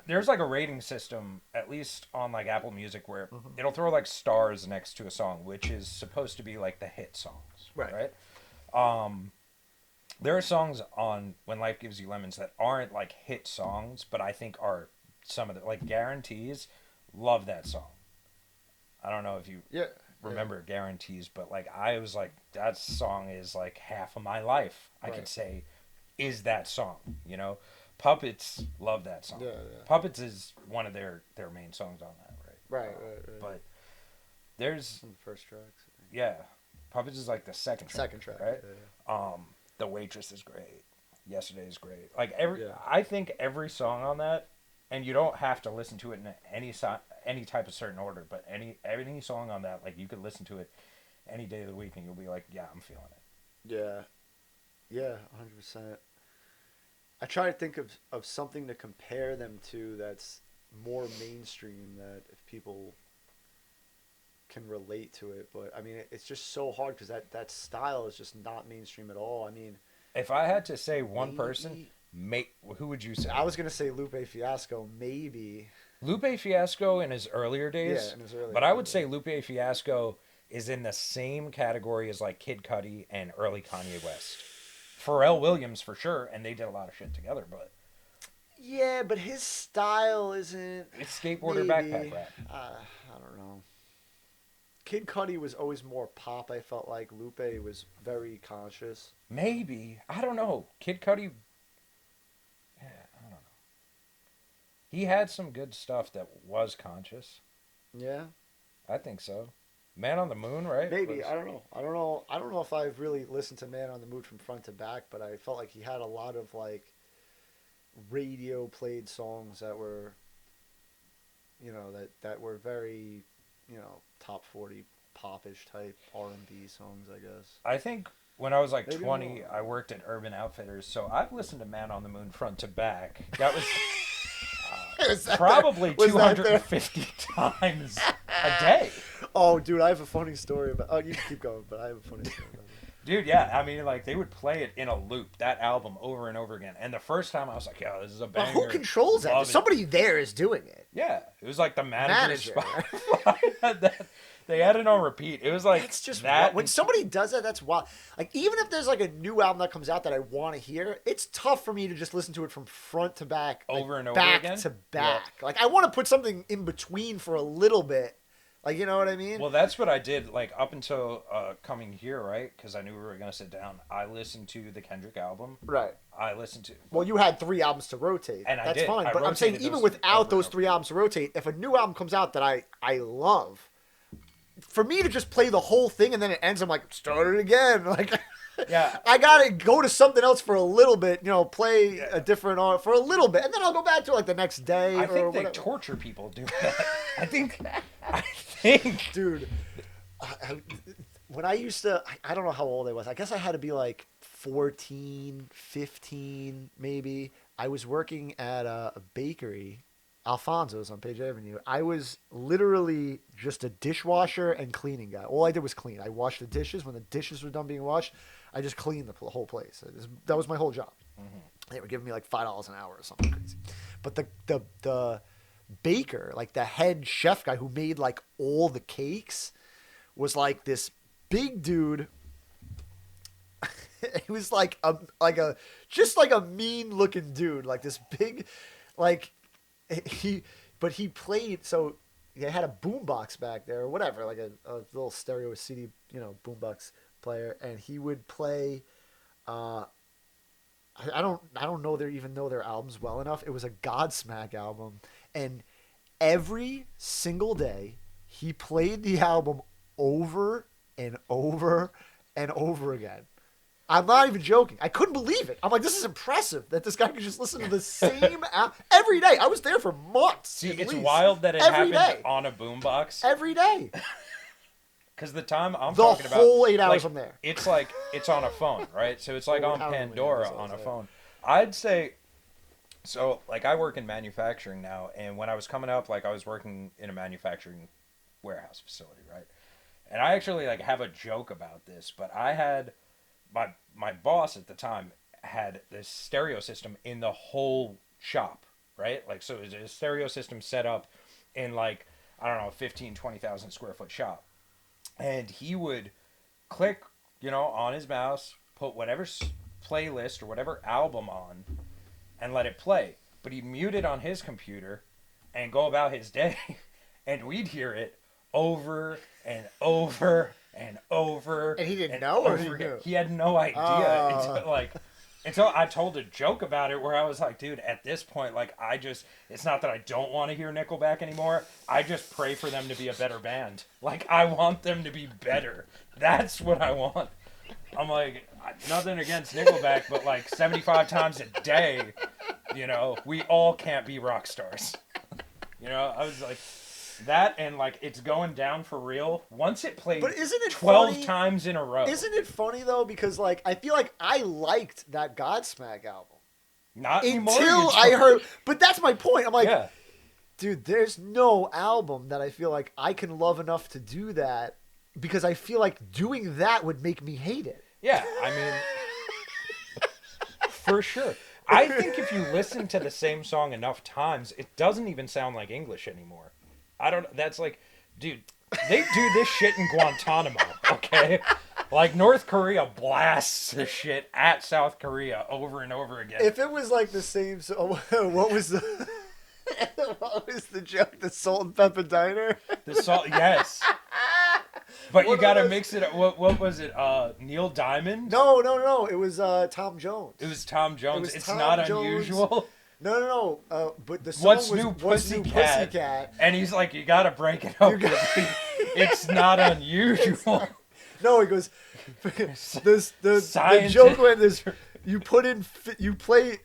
there's like a rating system at least on like Apple Music where it'll throw like stars next to a song, which is supposed to be like the hit songs, Right. There are songs on When Life Gives You Lemons that aren't like hit songs, but I think are some of the like Guarantees. Love that song. I don't know if you Yeah. remember Guarantees, but like I was like that song is like half of my life. I could Right. say is that song, Puppets, love that song. Yeah, yeah. Puppets is one of their main songs on that, right? Right. But there's Some of the first tracks. yeah, Puppets is like the second track. Second track. right? Yeah. The Waitress is great. Yesterday is great. Yeah. I think every song on that, and you don't have to listen to it in any type of certain order, but any song on that, like you could listen to it any day of the week and you'll be like, yeah, I'm feeling it. Yeah, 100%. I try to think of something to compare them to that's more mainstream that if people can relate to it. But I mean, it's just so hard because that style is just not mainstream at all. I mean, If I had to say one maybe- person, who would you say? I was gonna say Lupe Fiasco, maybe. Lupe Fiasco in his earlier days. Yeah, in his earlier but I would days. say Lupe Fiasco is in the same category as like Kid Cudi and early Kanye West. Pharrell Williams for sure, and they did a lot of shit together, but Yeah, but his style isn't. it's skateboarder maybe. backpack rap. I don't know. Kid Cudi was always more pop. I felt like Lupe was very conscious. Maybe. I don't know. Kid Cudi. Yeah, I don't know. He had some good stuff that was conscious. Yeah, I think so. Man on the Moon, right? maybe. Was- I don't know. I don't know. I don't know if I've really listened to Man on the Moon from front to back, but I felt like he had a lot of like radio played songs that were, that were very, top 40 popish type R&B songs, I guess. I think when I was like Maybe 20, more. I worked at Urban Outfitters, so I've listened to Man on the Moon front to back. That was Was that probably there? Was that there? 250 times a day. Oh, dude, I have a funny story about. Oh, you can keep going, but I have a funny story about it. Dude, yeah, I mean, like, they would play it in a loop, that album, over and over again. And the first time I was like, yo, this is a But banger. who controls that? Love it. Somebody there is doing it. Yeah, it was like the manager's Manager. spot. They had it on repeat. It was like That's just that. when somebody does that. That's wild. Like even if there's like a new album that comes out that I want to hear, it's tough for me to just listen to it from front to back, like, Over and over back again? to back. Like I want to put something in between for a little bit. Like you know what I mean? Well, that's what I did, like, up until coming here, right? Because I knew we were going to sit down. I listened to the Kendrick album. Right. I listened to... Well, you had 3 albums to rotate. And I That's did. fine. I But I'm saying rotated even those over without and those over. 3 albums to rotate, if a new album comes out that I love, for me to just play the whole thing and then it ends, I'm like, start it again. Like, Yeah. I gotta go to something else for a little bit, play a different art for a little bit, and then I'll go back to it, like the next day I or think they whatever. torture people doing that. I think... Dude, when I used to, I don't know how old I was. I guess I had to be like 14, 15, maybe. I was working at a bakery, Alfonso's on Page Avenue. I was literally just a dishwasher and cleaning guy. All I did was clean. I washed the dishes. When the dishes were done being washed, I just cleaned the whole place. That was my whole job. They were giving me like $5 an hour or something crazy. But the baker, like the head chef guy who made like all the cakes, was like this big dude. He was like a mean looking dude, like this big, like he played. So they had a boombox back there or whatever, like a little stereo CD, boombox player, and he would play. I don't know their albums well enough. It was a Godsmack album, and every single day he played the album over and over and over again. I'm not even joking. I couldn't believe it. I'm like, this is impressive that this guy could just listen to the same album every day. I was there for months. See, at it's least. wild that it Every happened day. on a boombox. Every day. Because the time I'm The talking about... whole 8 hours like, I'm there. It's like, it's on a phone, right? So it's like on However many Pandora hours I was on a there. phone. I'd say... So, like, I work in manufacturing now, and when I was coming up, like, I was working in a manufacturing warehouse facility, right? And I actually, like, have a joke about this, but I had... My boss at the time had this stereo system in the whole shop, right? Like, so it was a stereo system set up in, like, I don't know, 15, 20,000 square foot shop. And he would click, on his mouse, put whatever playlist or whatever album on, and let it play. But he'd mute it on his computer and go about his day, and we'd hear it over and over and over. And he didn't know, or he over again. knew? He had no idea Oh. until I told a joke about it where I was like, dude, at this point, like, it's not that I don't want to hear Nickelback anymore. I just pray for them to be a better band. Like, I want them to be better. That's what I want. I'm like, nothing against Nickelback, but like 75 times a day, we all can't be rock stars. I was like, that and like it's going down for real. Once it played But isn't it 12 funny? times in a row. Isn't it funny though? Because like I feel like I liked that Godsmack album Not anymore. until you I don't. heard. But that's my point. I'm like, Yeah. dude, there's no album that I feel like I can love enough to do that, because I feel like doing that would make me hate it. Yeah, I mean, for sure. I think if you listen to the same song enough times, it doesn't even sound like English anymore. That's like, dude, they do this shit in Guantanamo, okay? Like, North Korea blasts this shit at South Korea over and over again. If it was like the same, so what was the what was the joke? The Salt and Pepper Diner. The song, yes. But you What gotta was- mix it. What was it? Neil Diamond? No. It was Tom Jones. It was Tom Jones. was It's Tom not Jones. unusual. No. But the song What's was new, What's New Pussycat? Pussycat. And he's like, you gotta break it up. It's not unusual. No, he goes. The Scientist. joke went is you put in you play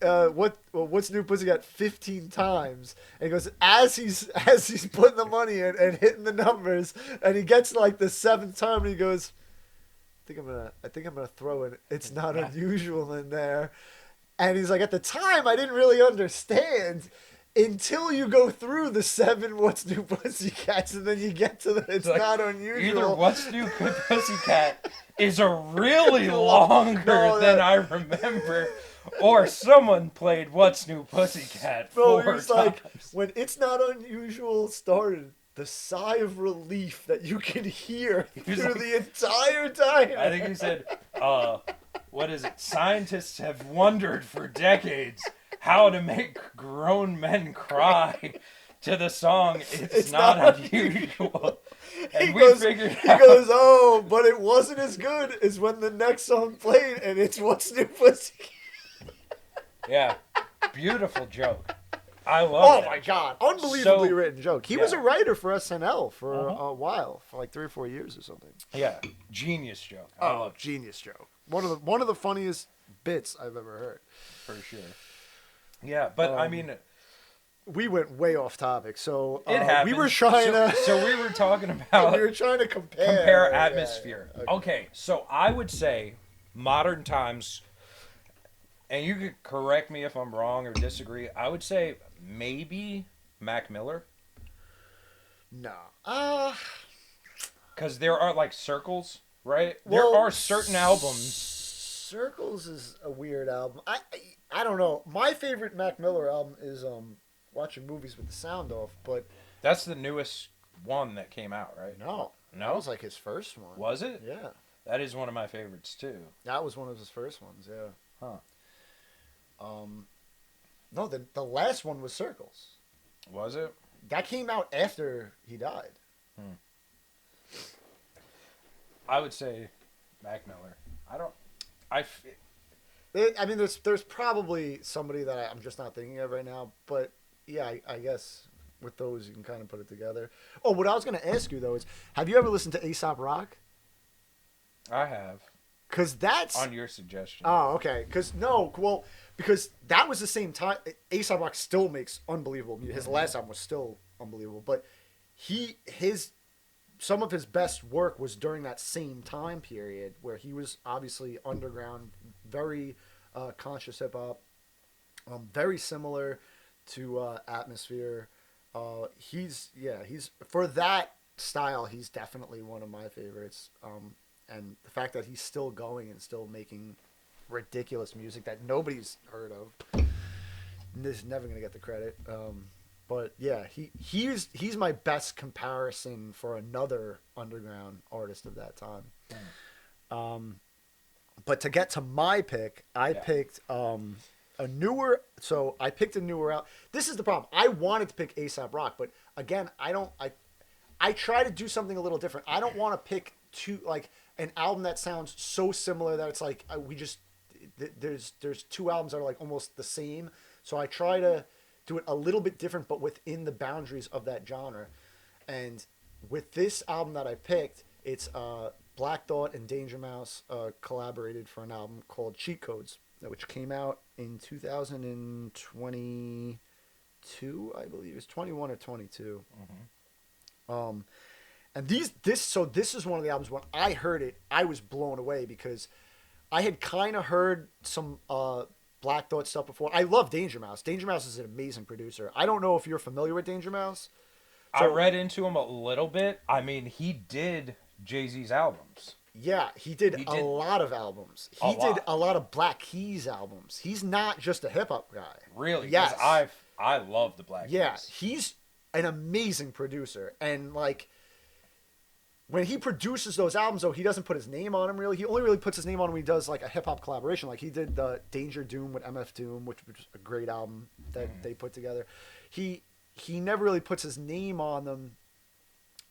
What's New Pussycat 15 times, and he goes as he's putting the money in and hitting the numbers, and he gets like the seventh time, and he goes, I think I'm gonna throw it. It's not unusual in there, and he's like, at the time I didn't really understand. Until you go through the 7 What's New Pussycats, and then you get to the it's like, not unusual. Either What's New Pussycat is a really longer than I remember, or someone played What's New Pussycat Bro, 4 he was times. like, when It's Not Unusual started, the sigh of relief that you could hear through like- the entire time. I think he said, what is it? Scientists have wondered for decades how to make grown men cry to the song It's Not Unusual. And we figured he out. goes, oh, but it wasn't as good as when the next song played, and it's What's New Pussycat. Yeah, beautiful joke. I love Oh that my joke. God, unbelievably So- written joke. He was a writer for SNL for a while, for like 3 or 4 years or something. Yeah, genius joke. I love it, Genius joke. One of the funniest bits I've ever heard. for sure. Yeah, but I mean, We went way off topic, so it happens. we were trying to So we were talking about we were trying to compare compare atmosphere. Yeah. Okay, so I would say modern times, and you could correct me if I'm wrong or disagree. I would say maybe Mac Miller, No. because there are like Circles, right? Well, there are certain albums. Circles is a weird album. I don't know. My favorite Mac Miller album is Watching Movies with the Sound Off, but That's the newest one that came out, right? no. That No, was like his first one. was it? Yeah. That is one of my favorites too. That was one of his first ones, yeah. Huh? No, the last one was Circles. Was it? That came out after he died. I would say Mac Miller. I mean, there's probably somebody that I'm just not thinking of right now, but yeah, I guess with those you can kind of put it together. Oh, what I was going to ask you though is, have you ever listened to Aesop Rock? I have, Because that's on your suggestion. oh, okay. Because that was the same time. Aesop Rock still makes unbelievable music. His last album was still unbelievable, but some of his best work was during that same time period where he was obviously underground, very conscious hip hop, very similar to Atmosphere. He's for that style, he's definitely one of my favorites. And the fact that he's still going and still making ridiculous music that nobody's heard of, is never gonna get the credit. But yeah, he's my best comparison for another underground artist of that time. But to get to my pick, I picked a newer. So I picked a newer out. This is the problem. I wanted to pick A$AP Rock, but again, I try to do something a little different. I don't want to pick an album that sounds so similar that it's like there's 2 albums that are like almost the same. So I try to do it a little bit different, but within the boundaries of that genre. And with this album that I picked, it's Black Thought and Danger Mouse collaborated for an album called Cheat Codes, which came out in 2022, I believe. It's 21 or 22. Mm-hmm. And this is one of the albums when I heard it, I was blown away because I had kind of heard some Black Thought stuff before. I love Danger Mouse. Danger Mouse is an amazing producer. I don't know if you're familiar with Danger Mouse. I read into him a little bit. I mean, he did Jay-Z's albums. Yeah, he did a lot of albums. He did a lot of Black Keys albums. He's not just a hip hop guy. Really? Yes. I love the Black Keys. Yeah, he's an amazing producer. And like when he produces those albums, though, he doesn't put his name on them really. He only really puts his name on them when he does like a hip hop collaboration. Like he did the Danger Doom with MF Doom, which was a great album that they put together. He never really puts his name on them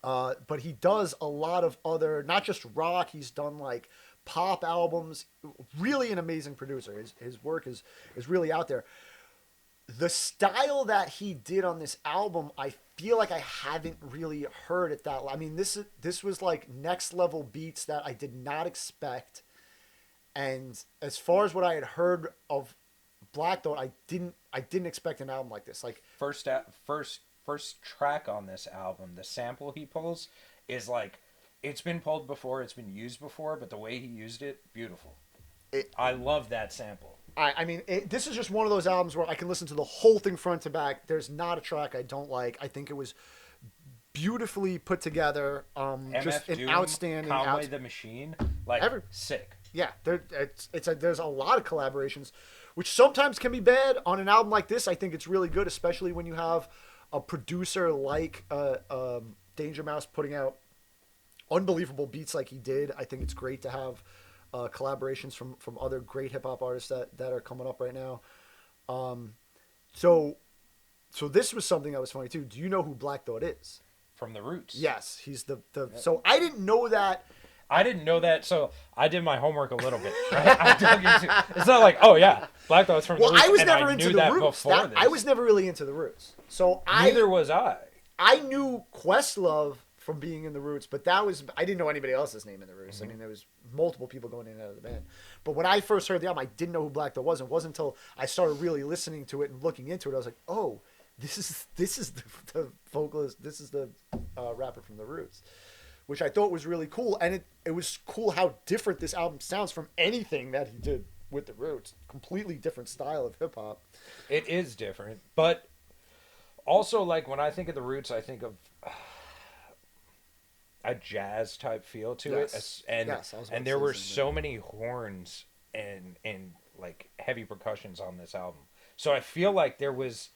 But he does a lot of other, not just rock. He's done like pop albums. Really an amazing producer. His work is really out there. The style that he did on this album, I feel like I haven't really heard it that. I mean, this was like next level beats that I did not expect. And as far as what I had heard of Black Thought, I didn't expect an album like this. Like First track on this album, the sample he pulls is like, it's been pulled before, it's been used before, but the way he used it, beautiful. I love that sample. I mean, this is just one of those albums where I can listen to the whole thing front to back. There's not a track I don't like. I think it was beautifully put together. Just an Doom, outstanding. Conway the Machine, like sick. Yeah, there's a lot of collaborations, which sometimes can be bad on an album like this. I think it's really good, especially when you have a producer like Danger Mouse putting out unbelievable beats like he did. I think it's great to have collaborations from other great hip hop artists that are coming up right now. So this was something that was funny too. Do you know who Black Thought is? From the Roots. Yes, he's the. So I didn't know that. I didn't know that, so I did my homework a little bit. Right? I dug into, it's not like, oh yeah, Black Thought's from the Roots. Well, I was and never I into knew the that Roots. before this. I was never really into the Roots. So Neither was I. I knew Questlove from being in the Roots, but I didn't know anybody else's name in the Roots. Mm-hmm. I mean, there was multiple people going in and out of the band. But when I first heard the album, I didn't know who Black Thought was. It wasn't until I started really listening to it and looking into it, I was like, oh, this is the vocalist, this is the rapper from the Roots, which I thought was really cool. And it was cool how different this album sounds from anything that he did with the Roots. Completely different style of hip hop. It is different, but also, like, when I think of the Roots, I think of a jazz type feel to it, and there were so many horns and like heavy percussions on this album. So I feel like there was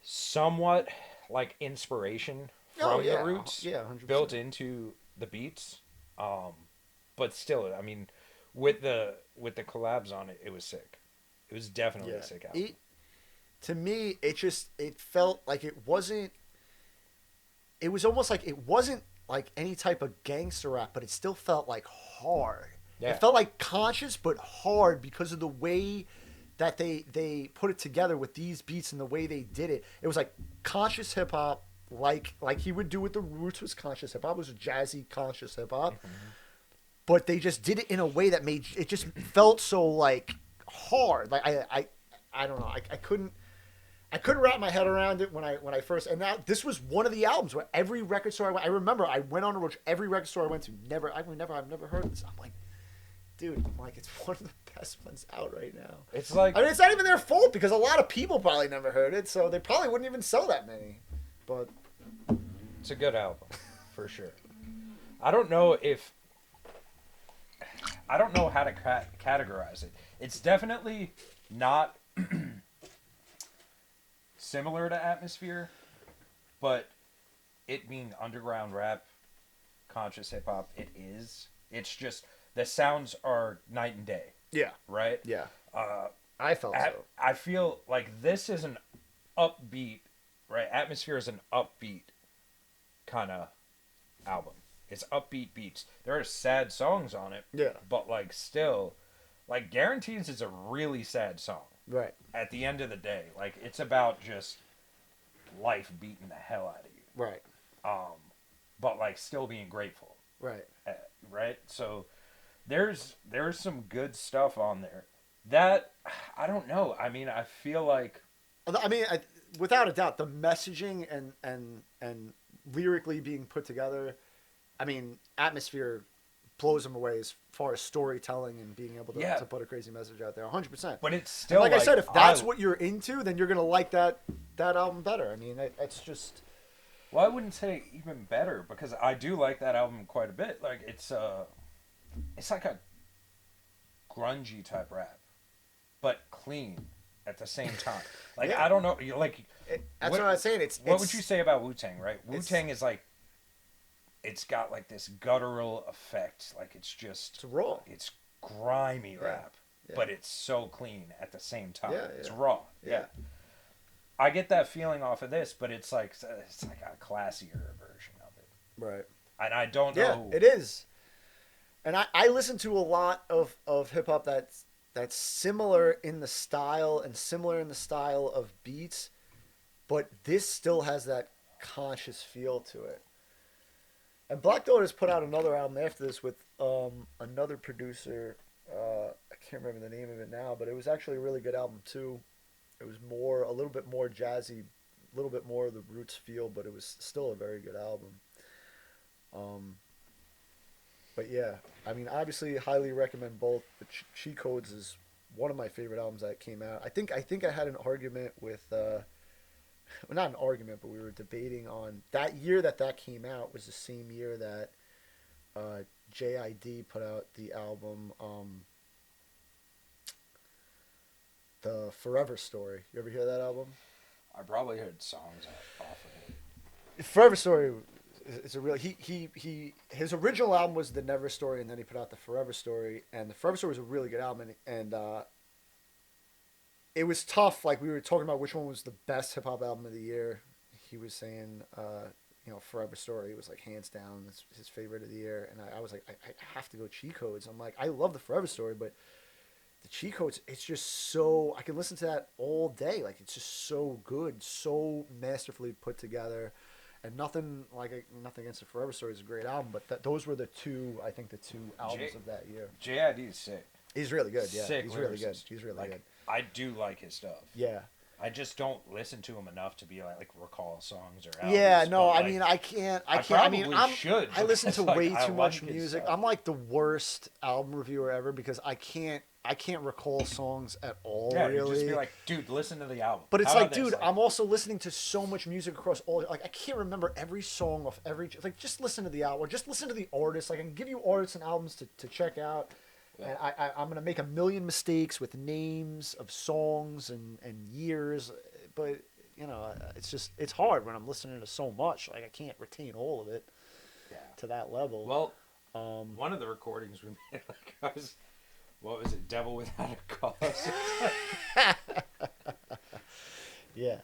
somewhat like inspiration from the Roots, 100%. built into the beats. But still, I mean, with the collabs on it, it was sick. It was definitely a sick album. To me, it felt like it wasn't. It was almost like it wasn't like any type of gangster rap, but it still felt like hard. Yeah. It felt like conscious but hard because of the way that they put it together with these beats and the way they did it. It was like conscious hip hop, like he would do with the Roots was conscious hip hop. It was jazzy conscious hip hop, but they just did it in a way that made it just felt so like hard. Like I don't know. I couldn't wrap my head around it when I first, and now this was one of the albums where every record store I remember I went on a road, every record store I went to, I've never heard of this. I'm like, dude, it's one of the best ones out right now. It's like, I mean, it's not even their fault because a lot of people probably never heard it, so they probably wouldn't even sell that many. But it's a good album, for sure. I don't know how to categorize it. It's definitely not similar to Atmosphere, but it being underground rap, conscious hip hop, it is. It's just the sounds are night and day. Yeah. Right? Yeah. I felt so. I feel like this is an upbeat, right? Atmosphere is an upbeat kind of album. It's upbeat beats. There are sad songs on it. Yeah. But like still, like Guarantees is a really sad song. Right. At the end of the day, like it's about just life beating the hell out of you. Right. But like still being grateful. Right. Right. So there's some good stuff on there. That I don't know. I mean, I feel like. I mean, without a doubt, the messaging and lyrically being put together. I mean, Atmosphere blows them away as far as storytelling and being able to put a crazy message out there. 100%. But it's still like I said, if that's what you're into, then you're gonna like that album better. I mean, it's just. Well, I wouldn't say even better because I do like that album quite a bit. Like it's like a grungy type rap, but clean at the same time. Like I don't know, like that's what I was saying. What would you say about Wu-Tang? Right, Wu-Tang is like. It's got like this guttural effect. Like it's raw. It's grimy rap, but it's so clean at the same time. Yeah, it's raw. Yeah. I get that feeling off of this, but it's like a classier version of it. Right. And I don't Yeah, know. it is. And I listen to a lot of hip hop that's similar in the style and similar in the style of beats, but this still has that conscious feel to it. And Black Thought has put out another album after this with another producer. I can't remember the name of it now, but it was actually a really good album too. It was a little bit more jazzy, a little bit more of the roots feel, but it was still a very good album. Um, but yeah, I mean, obviously, highly recommend both. But Cheat Codes is one of my favorite albums that came out. I think I had an argument with, well, not an argument, but we were debating on that year that came out was the same year that JID put out the album, the Forever Story. You ever hear that album? I probably heard songs off of it. Forever Story is a real his original album was the Never Story, and then he put out the Forever Story, and the Forever Story was a really good album, and it was tough. Like we were talking about which one was the best hip hop album of the year. He was saying, Forever Story was like hands down his favorite of the year, and I was like, I have to go Cheat Codes. I'm like, I love the Forever Story, but the Cheat Codes, it's just so I can listen to that all day. Like it's just so good, so masterfully put together. And nothing against the Forever Story is a great album, but those were the two albums of that year. JID is sick. He's really good. Yeah, Sick he's really good. lyricist. He's really Like, good. I do like his stuff. Yeah. I just don't listen to him enough to be like recall songs or albums. Yeah, no, but, I like, mean, I can't. I probably mean, should. I listen to because, like, way I too like much his music. stuff. I'm like the worst album reviewer ever because I can't recall songs at all. Yeah, really. you just be like, dude, listen to the album. But it's How like, about this? dude, I'm also listening to so much music across all. Like, I can't remember every song of every. Like, just listen to the album. Or just listen to the artist. Like, I can give you artists and albums to check out. Yeah. And I'm gonna make a million mistakes with names of songs and years, but it's hard when I'm listening to so much. Like, I can't retain all of it to that level. Well, one of the recordings we made, what was it, Devil Without a Cause? Yeah.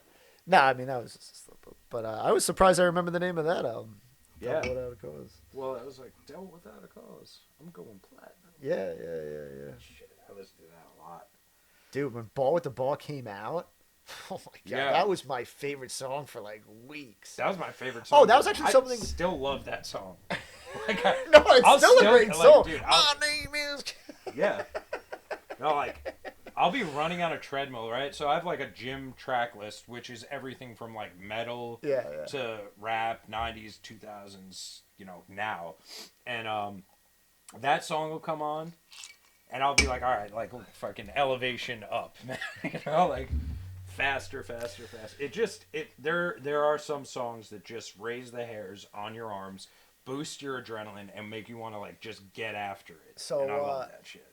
No, I mean, that was but I was surprised I remember the name of that album. Yeah. Devil Without a Cause. Well, it was like, Devil Without a Cause. I'm going platinum. Yeah. Shit, I listened to that a lot. Dude, when Ball with the Ball came out, oh my god, Yeah. that was my favorite song for like weeks. That was my favorite song. Oh, that was actually something. I still love that song. No, it's I'll still a still- great like, song. dude, My name is. Yeah. No, like, I'll be running on a treadmill, right? So I have like a gym track list, which is everything from like metal Yeah. to rap, 90s, 2000s, now. And that song will come on, and I'll be like, all right, like fucking elevation up, like faster. There are some songs that just raise the hairs on your arms, boost your adrenaline, and make you want to like just get after it. So and I love that shit.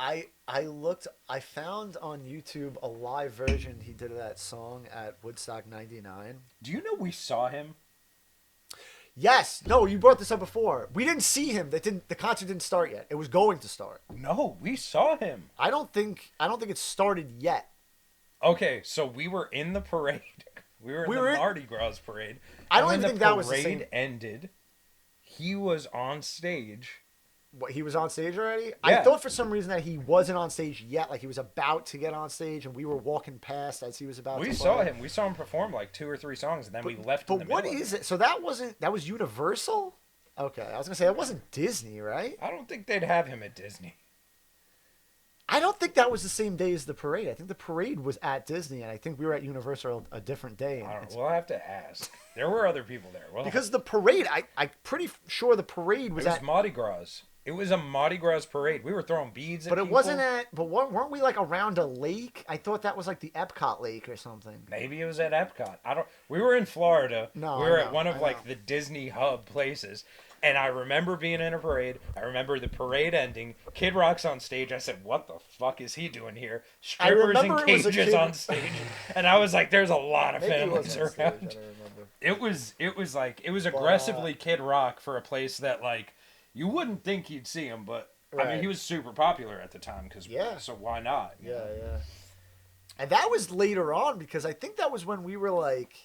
I found on YouTube a live version he did of that song at Woodstock '99. Do you know we saw him? Yes. No, you brought this up before. We didn't see him. The concert didn't start yet. It was going to start. No, we saw him. I don't think it started yet. Okay, so we were in the parade. We were in the Mardi Gras parade. I don't And even when think that was the the same. parade ended, he was on stage. What, he was on stage already? Yeah. I thought for some reason that he wasn't on stage yet. Like he was about to get on stage, and we were walking past as he was about to. We saw him. We saw him perform like 2 or 3 songs, and then we left. But in the what middle of is it? So that was Universal? Okay, I was gonna say that wasn't Disney, right? I don't think they'd have him at Disney. I don't think that was the same day as the parade. I think the parade was at Disney, and I think we were at Universal a different day. I don't know. We'll have to ask. There were other people there. Because the parade, I'm pretty sure the parade was it was at. Mardi Gras. It was a Mardi Gras parade. We were throwing beads at But it people. wasn't at. But weren't we like around a lake? I thought that was like the Epcot Lake or something. Maybe it was at Epcot. I don't. We were in Florida. No, we were I at know, one I of like know. the Disney hub places, and I remember being in a parade. I remember the parade ending. Kid Rock's on stage. I said, "What the fuck is he doing here?" Strippers in remember it was a cages kid- on stage, and I was like, "There's a lot of Maybe it families wasn't on stage, I around." don't remember. It was aggressively Kid Rock for a place that like you wouldn't think you'd see him, but I Right. mean he was super popular at the time because Yeah. So why not? you know? Yeah. And that was later on because I think that was when we were like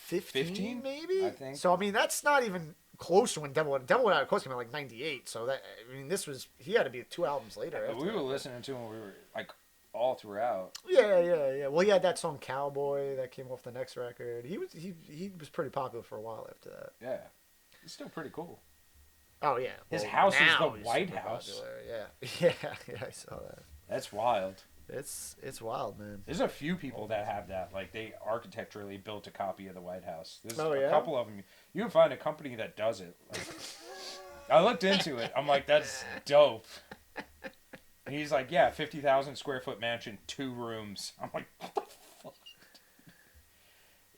15 15, maybe. I think. So I mean, that's not even close to when Devil Without a Cause came out, like 98. So that, I mean, this was, he had to be 2 albums later. But we were listening to him when we were like all throughout. Yeah. Well, he had that song Cowboy that came off the next record. He was pretty popular for a while after that. Yeah, it's still pretty cool. Oh yeah, His house is now the he's White super House. popular. Yeah, I saw that. That's wild. It's wild, man. There's a few people that have that. Like, they architecturally built a copy of the White House. There's Oh, a yeah? couple of them. You can find a company that does it. Like, I looked into it. I'm like, that's dope. And he's like, yeah, 50,000 square foot mansion, 2 rooms. I'm like, what the fuck?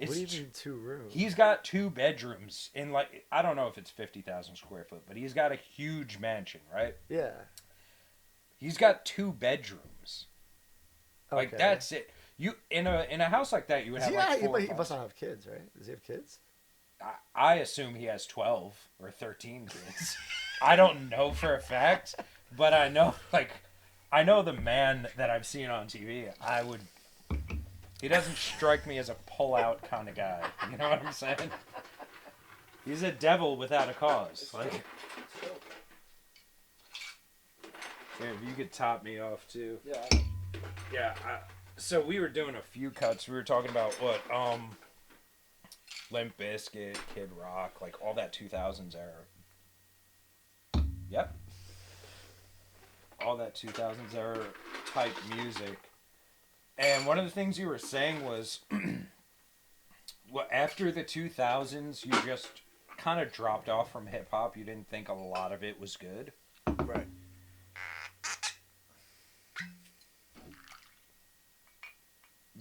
It's What do you mean 2 rooms? He's got 2 bedrooms in, like, I don't know if it's 50,000 square foot, but he's got a huge mansion, right? Yeah. He's got 2 bedrooms. Like, Okay. that's it. You in a house like that, you would have like 4 or he 5. must not have kids, right? Does he have kids? I assume he has 12 or 13 kids. I don't know for a fact, but I know the man that I've seen on TV. He doesn't strike me as a pull-out kind of guy. You know what I'm saying? He's a devil without a cause. Like, yeah, if you could top me off too. Yeah. Yeah, so we were doing a few cuts. We were talking about what, Limp Bizkit, Kid Rock, like all that 2000s era. Yep. All that 2000s era type music. And one of the things you were saying was, well, after the 2000s, you just kind of dropped off from hip hop. You didn't think a lot of it was good. Right.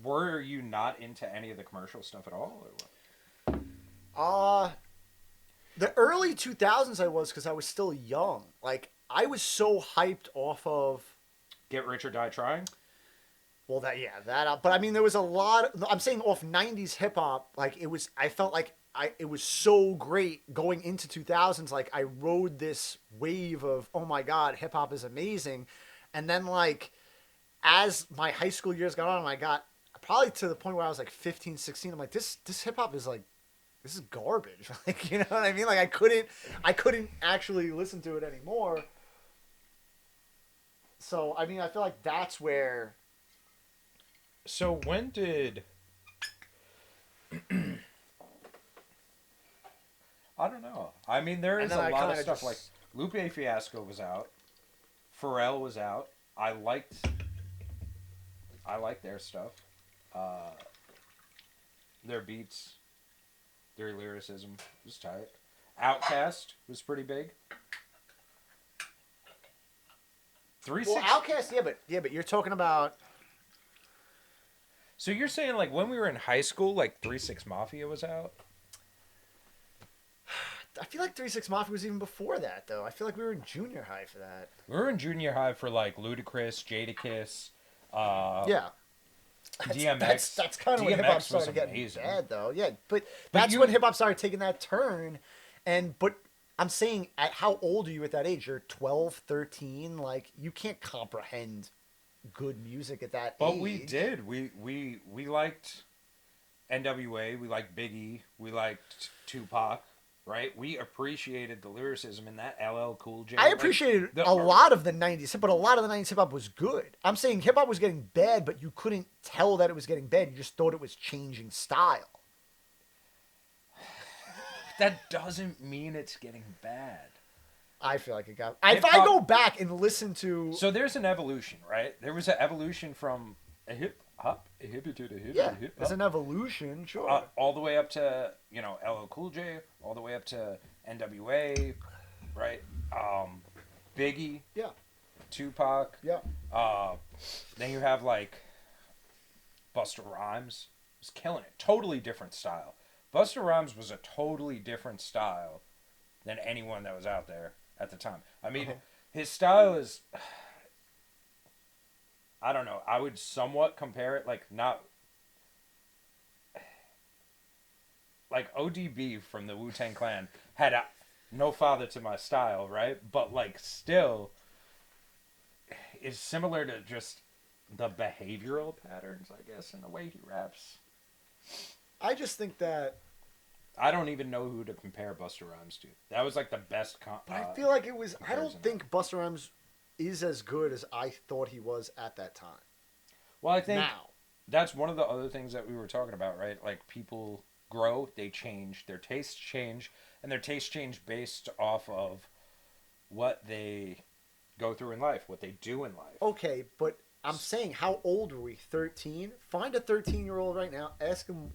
Were you not into any of the commercial stuff at all, or what? The early 2000s I was, because I was still young. Like, I was so hyped off of, Get Rich or Die Trying? well, but I mean, there was a lot, I'm saying off 90s hip hop, like, I felt like it was so great going into 2000s. Like, I rode this wave of, oh my God, hip hop is amazing. And then, like, as my high school years got on, I got probably to the point where I was like 15, 16. I'm like, this hip hop is like, this is garbage. Like, you know what I mean? Like, I couldn't actually listen to it anymore. So, I mean, I feel like that's where. So when did... I don't know. I mean, there is a lot of stuff like Lupe Fiasco was out. Pharrell was out. I liked their stuff. Their beats, their lyricism was tight. Outkast was pretty big. Well, Outkast, yeah, but you're talking about. So you're saying, like, when we were in high school, like 3 6 Mafia was out? I feel like 3 6 Mafia was even before that, though. I feel like we were in junior high for that. We were in junior high for, like, Ludacris, Jadakiss, Yeah. DMX. That's kind of when hip hop started getting bad, though. Yeah, but that's when hip hop started taking that turn. But I'm saying, at how old are you at that age? You're 12, 13. Like, you can't comprehend good music at that age. But we did. We liked NWA. We liked Biggie. We liked Tupac. Right? We appreciated the lyricism in that LL Cool J. I appreciated a lot of the 90s, but a lot of the 90s hip hop was good. I'm saying hip hop was getting bad, but you couldn't tell that it was getting bad. You just thought it was changing style. That doesn't mean it's getting bad. I feel like it got. If I go back and listen to. So there's an evolution, right? There was an evolution from a hip hop, a hippie to the hip. Yeah, there's an evolution, sure. All the way up to, LL Cool J, all the way up to NWA, right? Biggie. Yeah. Tupac. Yeah. Then you have, like, Busta Rhymes. Was killing it. Totally different style. Busta Rhymes was a totally different style than anyone that was out there at the time. I mean, his style is... I don't know. I would somewhat compare it, like, not... Like, ODB from the Wu-Tang Clan had no father to my style, right? But, like, still is similar to just the behavioral patterns, I guess, in the way he raps. I just think that I don't even know who to compare Busta Rhymes to. That was like the best. But I feel like it was. I don't comparison. think Busta Rhymes is as good as I thought he was at that time. Well, I think Now, that's one of the other things that we were talking about, right? Like people grow, they change, their tastes change, and their tastes change based off of what they go through in life, what they do in life. okay, but I'm saying, how old were we? 13. Find a 13-year-old right now. Ask him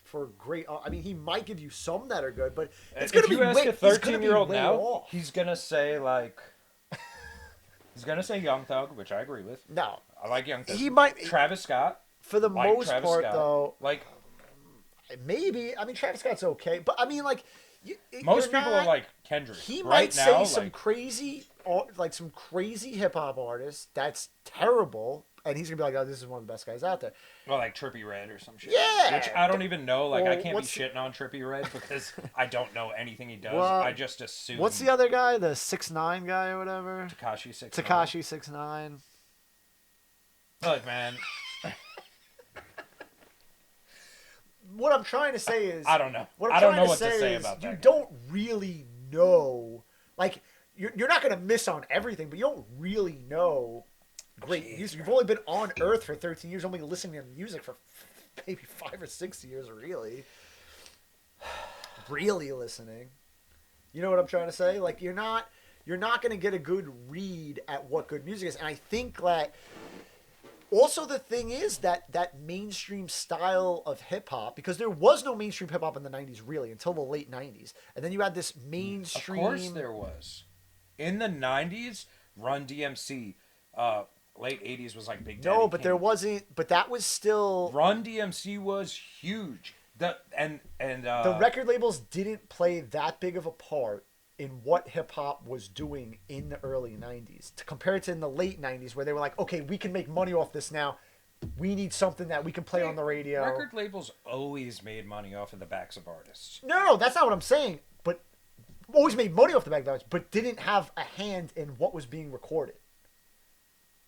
for great. I mean, he might give you some that are good, but it's gonna If be you ask way, a he's gonna be 13-year-old way now, off. he's gonna say like, he's gonna say Young Thug, which I agree with. No, I like Young Thug. he might. Travis Scott, For the like most Travis part, Scott. though, Like maybe. I mean, Travis Scott's okay, but I mean, like, most you're people not- are like Kendrick. He right might now, say some like, crazy, like some crazy hip hop artist that's terrible, and he's gonna be like, "Oh, this is one of the best guys out there." well, like Trippie Redd or some shit. Yeah. Which I don't even know. Like, I Well, can't be what's- shitting on Trippie Redd because I don't know anything he does. Well, I just assume. What's the other guy? The 6ix9ine guy or whatever? Tekashi 6. Tekashi 6ix9ine. Look, man. What I'm trying to say is, I don't know. What I'm I don't trying know what to say is about that you guy. don't really know. Like, you're not gonna miss on everything, but you don't really know great Jeez, music. You've only been on Earth for 13 years, only listening to music for maybe 5 or 6 years, really. Really listening. You know what I'm trying to say? Like, you're not gonna get a good read at what good music is, and I think that. Also, the thing is that mainstream style of hip hop, because there was no mainstream hip hop in the 90s really until the late 90s. And then you had this mainstream. Of course there was. In the 90s, Run DMC. Late 80s was like Big Daddy No, but Kane. there wasn't. But that was still. Run DMC was huge. The record labels didn't play that big of a part in what hip hop was doing in the early 90s to compare it to in the late 90s where they were like, okay, we can make money off this now. We need something that we can play on the radio. Record labels always made money off of the backs of artists. No, that's not what I'm saying. But always made money off the back of artists, but didn't have a hand in what was being recorded.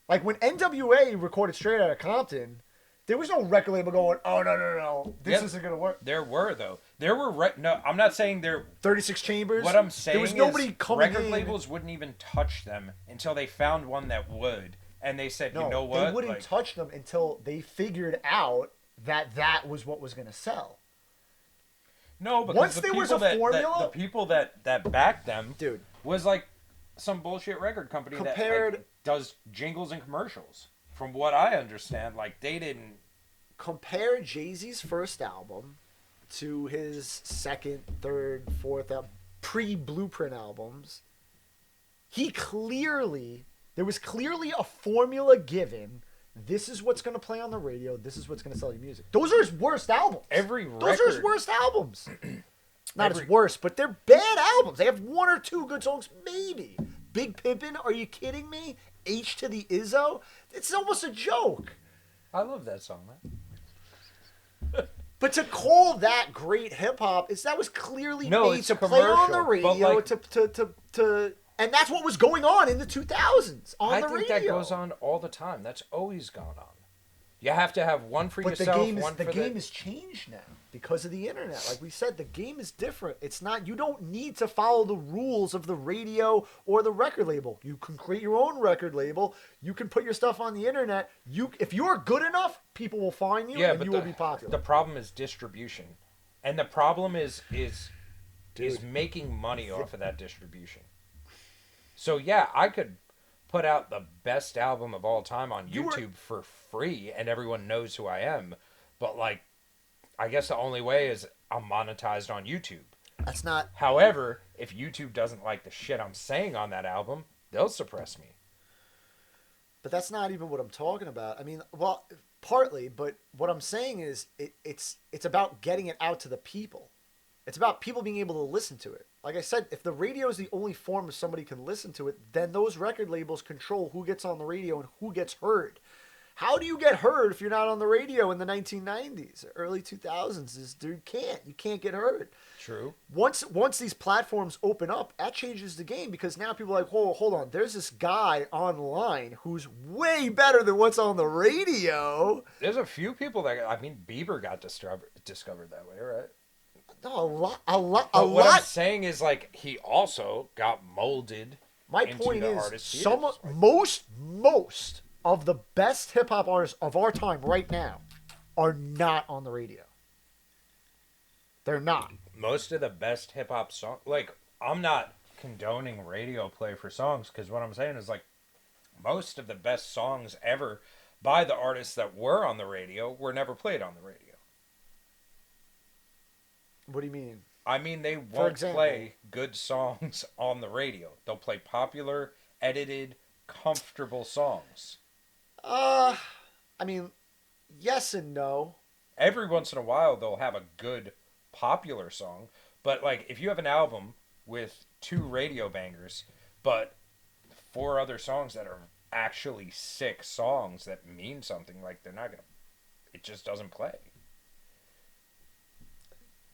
Like when NWA recorded Straight Outta Compton, there was no record label going, oh, no, this isn't going to work. There were, though. There were, no, I'm not saying there. 36 Chambers? What I'm saying there was nobody is coming record in. labels wouldn't even touch them until they found one that would. And they said, No, you know what? they wouldn't touch them until they figured out that was what was going to sell. No, because Once the there was people a formula- the people that backed them Dude. was like some bullshit record company that like, does jingles and commercials. From what I understand, like they didn't. Compare Jay-Z's first album to his second, third, fourth, pre-Blueprint albums. There was clearly a formula given. This is what's going to play on the radio. This is what's going to sell you music. Those are his worst albums. Those are his worst albums. Not his worst, but they're bad albums. They have one or two good songs, maybe. Big Pimpin', are you kidding me? H to the Izzo? It's almost a joke. I love that song, man. But to call that great hip hop, that was clearly made it's to play on the commercial, but, radio, like- and that's what was going on in the 2000s on the radio. I think that goes on all the time. That's always gone on. You have to have one for But the yourself, game is one the for game has changed now because of the internet. Like we said, the game is different. It's not. You don't need to follow the rules of the radio or the record label. You can create your own record label. You can put your stuff on the internet. If you're good enough, people will find you, and you will be popular. The problem is distribution, and the problem is making money off of that distribution. So yeah, I could put out the best album of all time on YouTube for free and everyone knows who I am, but like I guess the only way is I'm monetized on YouTube. That's not. However, if YouTube doesn't like the shit I'm saying on that album, they'll suppress me. But that's not even what I'm talking about. I mean, well, partly, but what I'm saying is it's about getting it out to the people. It's about people being able to listen to it. Like I said, if the radio is the only form of somebody can listen to it, then those record labels control who gets on the radio and who gets heard. How do you get heard if you're not on the radio in the 1990s, early 2000s? You can't get heard. True. Once these platforms open up, that changes the game because now people are like, hold on, there's this guy online who's way better than what's on the radio. There's a few people that Bieber got discovered that way, right? No, a But what I'm lot. saying is like he also got molded My into point the is, artist he some is. Like, most of the best hip hop artists of our time right now are not on the radio. They're not. most of the best hip hop songs, like I'm not condoning radio play for songs because what I'm saying is like most of the best songs ever by the artists that were on the radio were never played on the radio. What do you mean? I mean, they For won't example, play good songs on the radio. They'll play popular, edited, comfortable songs. uh, I mean, yes and no. Every once in a while, they'll have a good popular song. But, like, if you have an album with 2 radio bangers, but 4 other songs that are actually sick songs that mean something, like, they're not going to. It just doesn't play.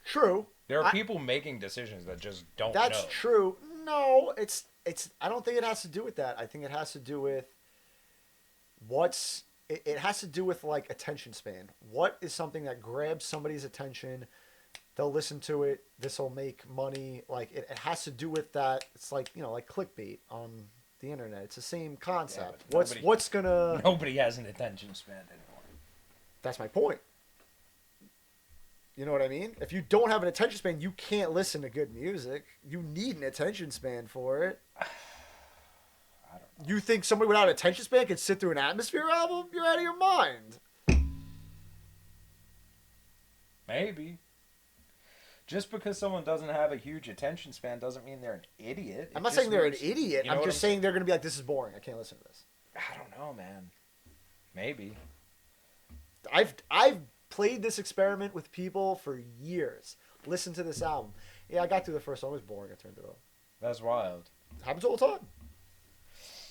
True. There are people making decisions that just don't That's know. true. No, it's. I don't think it has to do with that. I think it has to do with it has to do with like attention span. What is something that grabs somebody's attention? They'll listen to it. This will make money. Like it has to do with that. It's like like clickbait on the internet. It's the same concept. Yeah, what's gonna? Nobody has an attention span anymore. That's my point. You know what I mean? If you don't have an attention span, you can't listen to good music. You need an attention span for it. I don't know. You think somebody without an attention span can sit through an Atmosphere album? You're out of your mind. Maybe. Just because someone doesn't have a huge attention span doesn't mean they're an idiot. I'm not saying they're an idiot. You know I'm what just saying they're going to be like, this is boring. I can't listen to this. I don't know, man. Maybe. I've played this experiment with people for years. Listen to this album. Yeah, I got through the first song. It was boring. I turned it off. That's wild. It happens all the time.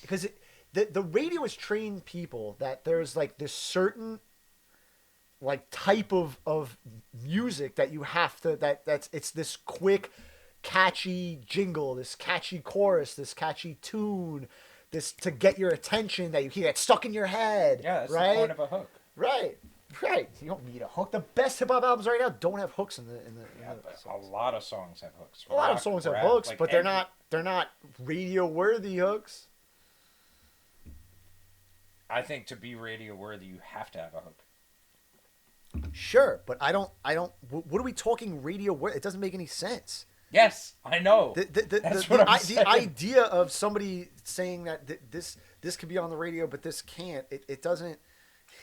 Because the radio has trained people that there's like this certain like type of music that you have to it's this quick catchy jingle, this catchy chorus, this catchy tune, this to get your attention that you can get stuck in your head. Yeah, that's right? the point of a hook. Right. You don't need a hook. The best hip hop albums right now don't have hooks in the Yeah, but a songs. lot of songs have hooks. A lot of Rock, songs have rap, hooks, like but they're not radio worthy hooks. I think to be radio worthy, you have to have a hook. Sure, but I don't. What are we talking radio worthy? It doesn't make any sense. Yes, I know. The idea of somebody saying that this could be on the radio, but this can't. It doesn't.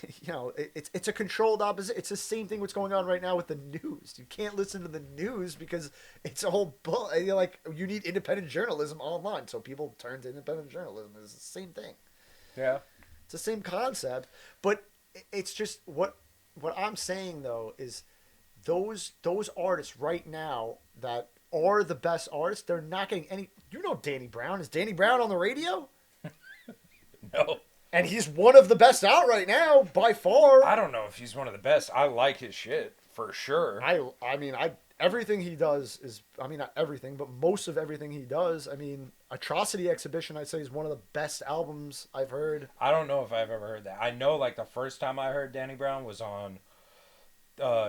It's a controlled opposite. It's the same thing what's going on right now with the news. You can't listen to the news because it's a whole bull. You need independent journalism online, so people turn to independent journalism. It's the same thing. Yeah. It's the same concept, but it's just what I'm saying though is those artists right now that are the best artists, they're not getting any. Danny Brown. Is Danny Brown on the radio? No. And he's one of the best out right now by far. I don't know if he's one of the best. I like his shit for sure. I mean everything he does is, not everything, but most of everything he does. Atrocity Exhibition, I'd say, is one of the best albums I've heard. I don't know if I've ever heard that. I know, like, the first time I heard Danny Brown was on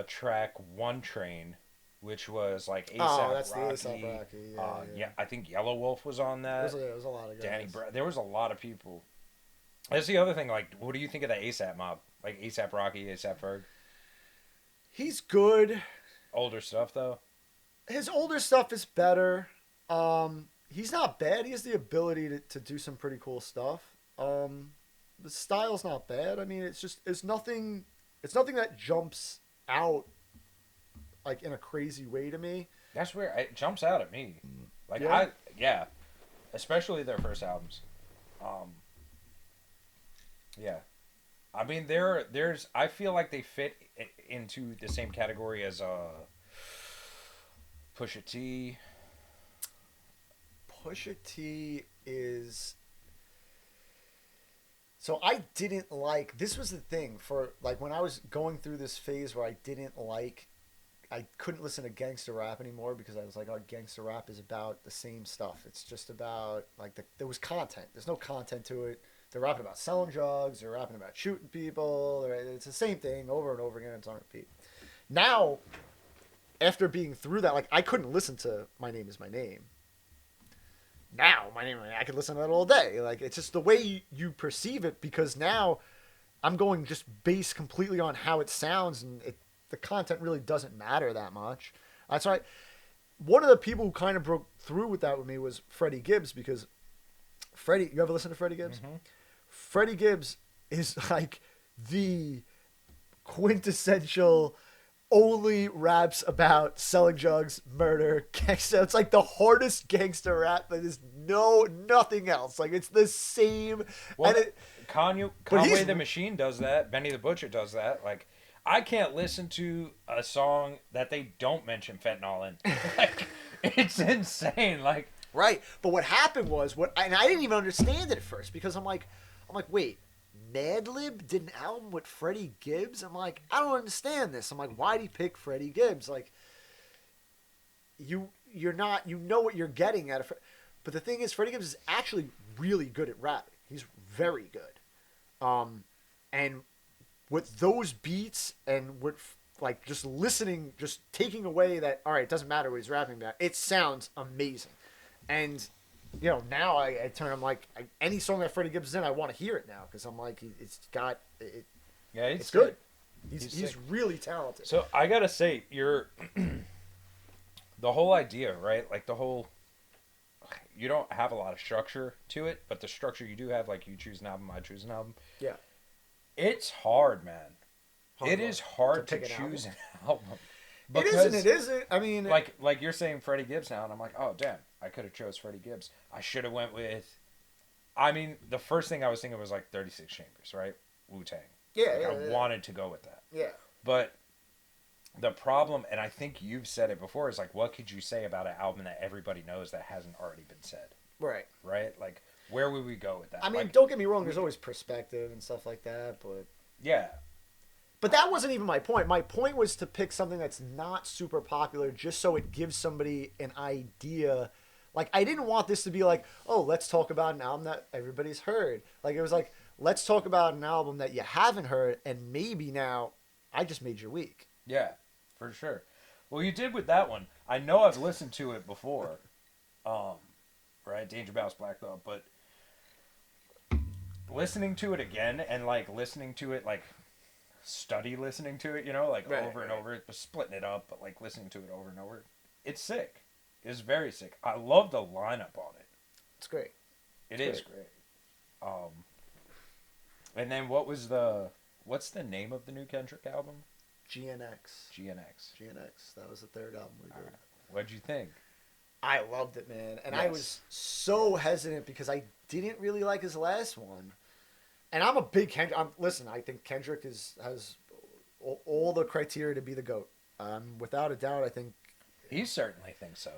track One Train, which was, like, A$AP Oh, that's Rocky. the A$AP Rocky. Yeah. I think Yellow Wolf was on that. There was a lot of guys. Danny Brown. There was a lot of people. That's the other thing. Like, what do you think of the A$AP mob? Like, A$AP Rocky, A$AP Ferg? He's good. Older stuff, though? His older stuff is better. He's not bad. He has the ability to do some pretty cool stuff. The style's not bad. It's nothing that jumps out like in a crazy way to me. That's where it jumps out at me. Like, Yeah. especially their first albums. Yeah. There's I feel like they fit into the same category as Pusha T. Pusha T is. So I didn't like. This was the thing for like when I was going through this phase where I couldn't listen to gangster rap anymore because I was like, oh, gangster rap is about the same stuff. It's just about like there was content. There's no content to it. They're rapping about selling drugs. They're rapping about shooting people. It's the same thing over and over again. It's on repeat. Now, after being through that, like I couldn't listen to My Name Is My Name. Now, I could listen to that all day. Like it's just the way you perceive it, because now I'm going just based completely on how it sounds, and the content really doesn't matter that much. That's why one of the people who kind of broke through with that with me was Freddie Gibbs, because Freddie, you ever listen to Freddie Gibbs? Mm-hmm. Freddie Gibbs is like the quintessential only raps about selling drugs, murder, gangster. It's like the hardest gangster rap, but there's nothing else. Like it's the same. Well, And Conway the Machine does that. Benny the Butcher does that. Like, I can't listen to a song that they don't mention fentanyl in. Like, it's insane. Like, right. But what happened was and I didn't even understand it at first, because I'm like, wait, Madlib did an album with Freddie Gibbs? I'm like, I don't understand this. I'm like, why'd he pick Freddie Gibbs? Like, you're not, you know what you're getting at. But the thing is, Freddie Gibbs is actually really good at rapping. He's very good. And with those beats and with like just listening, just taking away that, all right, it doesn't matter what he's rapping about, it sounds amazing. And you know, now I turn, I'm like, any song that Freddie Gibbs is in, I want to hear it now, because I'm like, it's got it. yeah, it's good. He's sick. really talented. So I gotta say, the whole idea, right? Like you don't have a lot of structure to it, but the structure you do have, like you choose an album, I choose an album. Yeah. It's hard, man. It is hard to choose an album. Because, it isn't. I mean, like you're saying Freddie Gibbs now, and I'm like, oh damn, I could have chose Freddie Gibbs. I should have went with. I mean, the first thing I was thinking was like 36 Chambers, right? Wu-Tang. Yeah, I wanted to go with that. Yeah. But the problem, and I think you've said it before, is like, what could you say about an album that everybody knows that hasn't already been said? Right. Right? Like, where would we go with that? I mean, like, don't get me wrong. There's always perspective and stuff like that, but yeah. But that wasn't even my point. My point was to pick something that's not super popular, just so it gives somebody an idea. Like, I didn't want this to be like, oh, let's talk about an album that everybody's heard. Like, it was like, let's talk about an album that you haven't heard, and maybe now I just made your week. Yeah, for sure. Well, you did with that one. I know I've listened to it before. Right? Danger Mouse, Black Belt. But listening to it again and, like, listening to it, like, listening to it, you know, like over and over, splitting it up, but like listening to it over and over. It's sick. It's very sick. I love the lineup on it. It's great. It is great. And then what's the name of the new Kendrick album? GNX. GNX. That was the third album we did. Right. What'd you think? I loved it, man. And yes. I was so hesitant because I didn't really like his last one. And I'm a big Kendrick. Listen, I think Kendrick has all the criteria to be the GOAT. Without a doubt, I think he certainly thinks so.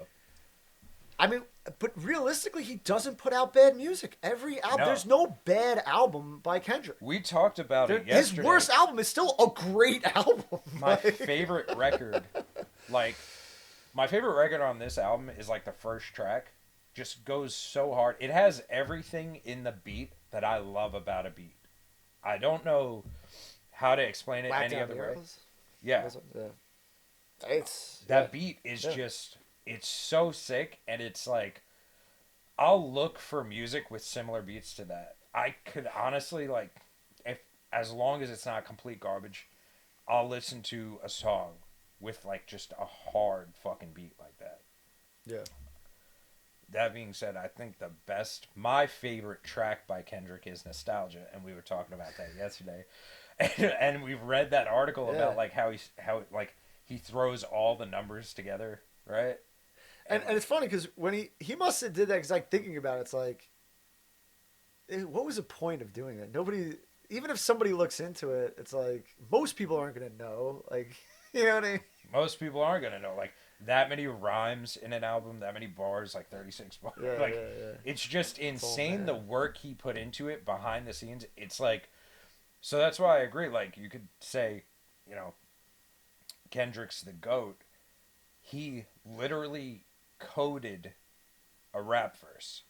I mean, but realistically, he doesn't put out bad music. Every album, there's no bad album by Kendrick. We talked about it yesterday. His worst album is still a great album. My favorite record, my favorite record on this album is like the first track. Just goes so hard. It has everything in the beat that I love about a beat. I don't know how to explain it any other way. Yeah. That beat is just, it's so sick, and it's like, I'll look for music with similar beats to that. I could honestly, like, as long as it's not complete garbage, I'll listen to a song with like just a hard fucking beat like that. Yeah. That being said, I think my favorite track by Kendrick is Nostalgia, and we were talking about that yesterday. And we've read that article about like how he throws all the numbers together, right? And it's funny because when he must have did that, because like thinking about it, it's like, what was the point of doing that? Nobody, even if somebody looks into it, it's like most people aren't gonna know. Like, you know what I mean? Most people aren't gonna know. Like, that many rhymes in an album, that many bars, like 36 bars. It's just insane the work he put into it behind the scenes. It's like, so that's why I agree. Like, you could say, you know, Kendrick's the GOAT. He literally coded a rap verse.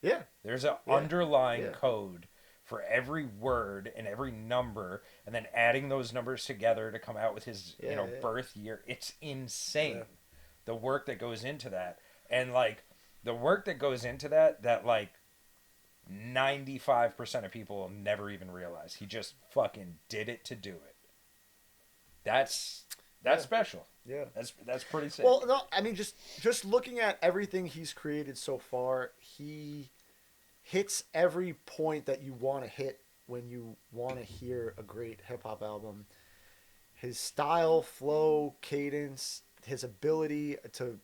Yeah. There's an underlying code for every word and every number, and then adding those numbers together to come out with his Yeah. birth year. It's insane. Yeah. The work that goes into that, and like the work that goes into that like 95% of people will never even realize. He just fucking did it to do it. That's Yeah. special. Yeah. That's pretty sick. Well, no, I mean, just looking at everything he's created so far, he hits every point that you want to hit when you want to hear a great hip hop album. His style, flow, cadence, his ability to,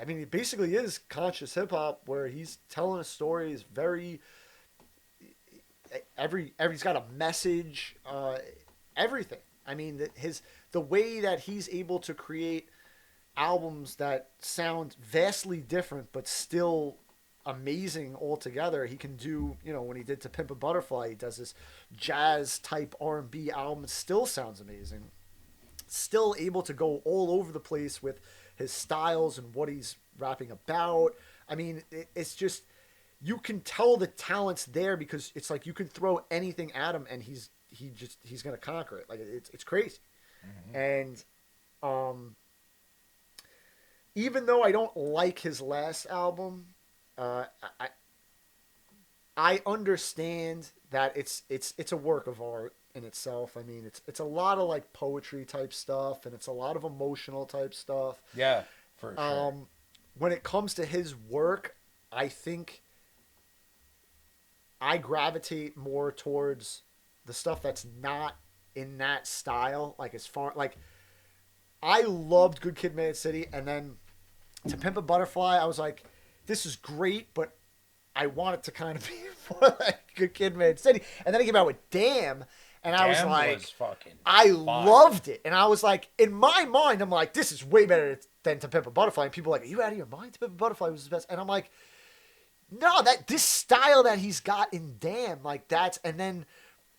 I mean, it basically is conscious hip hop where he's telling a story is very, he's got a message, everything. I mean, the way that he's able to create albums that sound vastly different but still amazing altogether. He can do, when he did To Pimp a Butterfly, he does this jazz type R&B album. It still sounds amazing. Still able to go all over the place with his styles and what he's rapping about. I mean, it's just, you can tell the talent's there because it's like you can throw anything at him and he's going to conquer it. Like it's crazy. Mm-hmm. And even though I don't like his last album, I understand that it's a work of art in itself. I mean, it's a lot of like poetry type stuff, and it's a lot of emotional type stuff. Yeah, for sure. When it comes to his work, I think I gravitate more towards the stuff that's not in that style. Like as far like I loved Good Kid, Mad City, and then To Pimp a Butterfly, I was like, this is great, but I want it to kind of be more like Good Kid, Mad City. And then he came out with Damn, and I was like, I loved it. And I was like, in my mind, I'm like, this is way better than To Pimp a Butterfly. And people are like, are you out of your mind? To Pimp a Butterfly was the best. And I'm like, no, this style that he's got in Damn, like that's, and then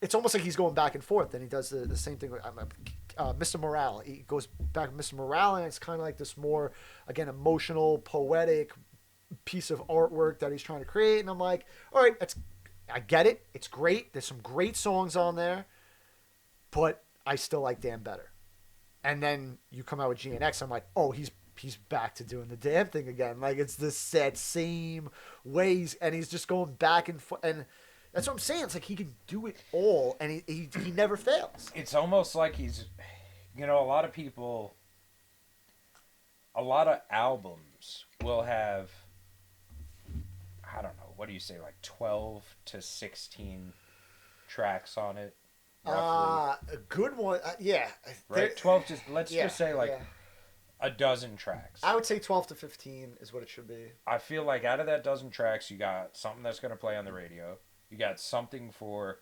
it's almost like he's going back and forth. Then he does the same thing with Mr. Morale. He goes back to Mr. Morale, and it's kind of like this more, again, emotional, poetic piece of artwork that he's trying to create. And I'm like, all right, I get it. It's great. There's some great songs on there, but I still like Damn better. And then you come out with GNX. I'm like, oh, he's back to doing the Damn thing again. Like it's the same ways, and he's just going back and forth. And that's what I'm saying. It's like he can do it all, and he never fails. It's almost like he's, a lot of people, a lot of albums will have, I don't know, what do you say, like 12 to 16 tracks on it? A good one, yeah. Right, 12 to, let's just say like a dozen tracks. I would say 12 to 15 is what it should be. I feel like out of that dozen tracks, you got something that's going to play on the radio. You got something for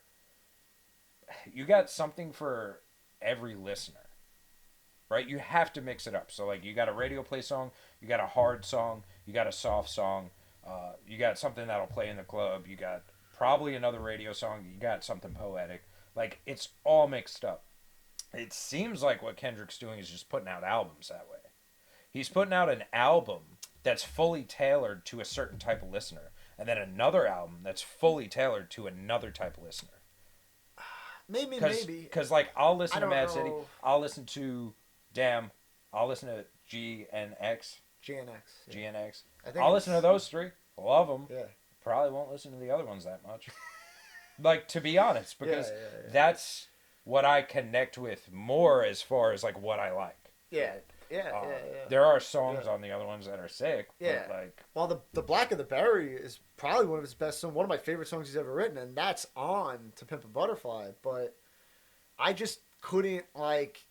every listener, right? You have to mix it up. So like you got a radio play song, you got a hard song, you got a soft song, you got something that'll play in the club, you got probably another radio song, you got something poetic. Like it's all mixed up. It seems like what Kendrick's doing is just putting out albums that way. He's putting out an album that's fully tailored to a certain type of listener, and then another album that's fully tailored to another type of listener. Maybe. Because, like, I'll listen to Mad City, I'll listen to Damn, I'll listen to GNX. GNX. I'll listen to those three. Love them. Yeah. Probably won't listen to the other ones that much. Like, to be honest, because that's what I connect with more as far as, like, what I like. Yeah. There are songs on the other ones that are sick. Yeah. But like, well, the Black of the Berry is probably one of his best songs, one of my favorite songs he's ever written, and that's on To Pimp a Butterfly. But I just couldn't like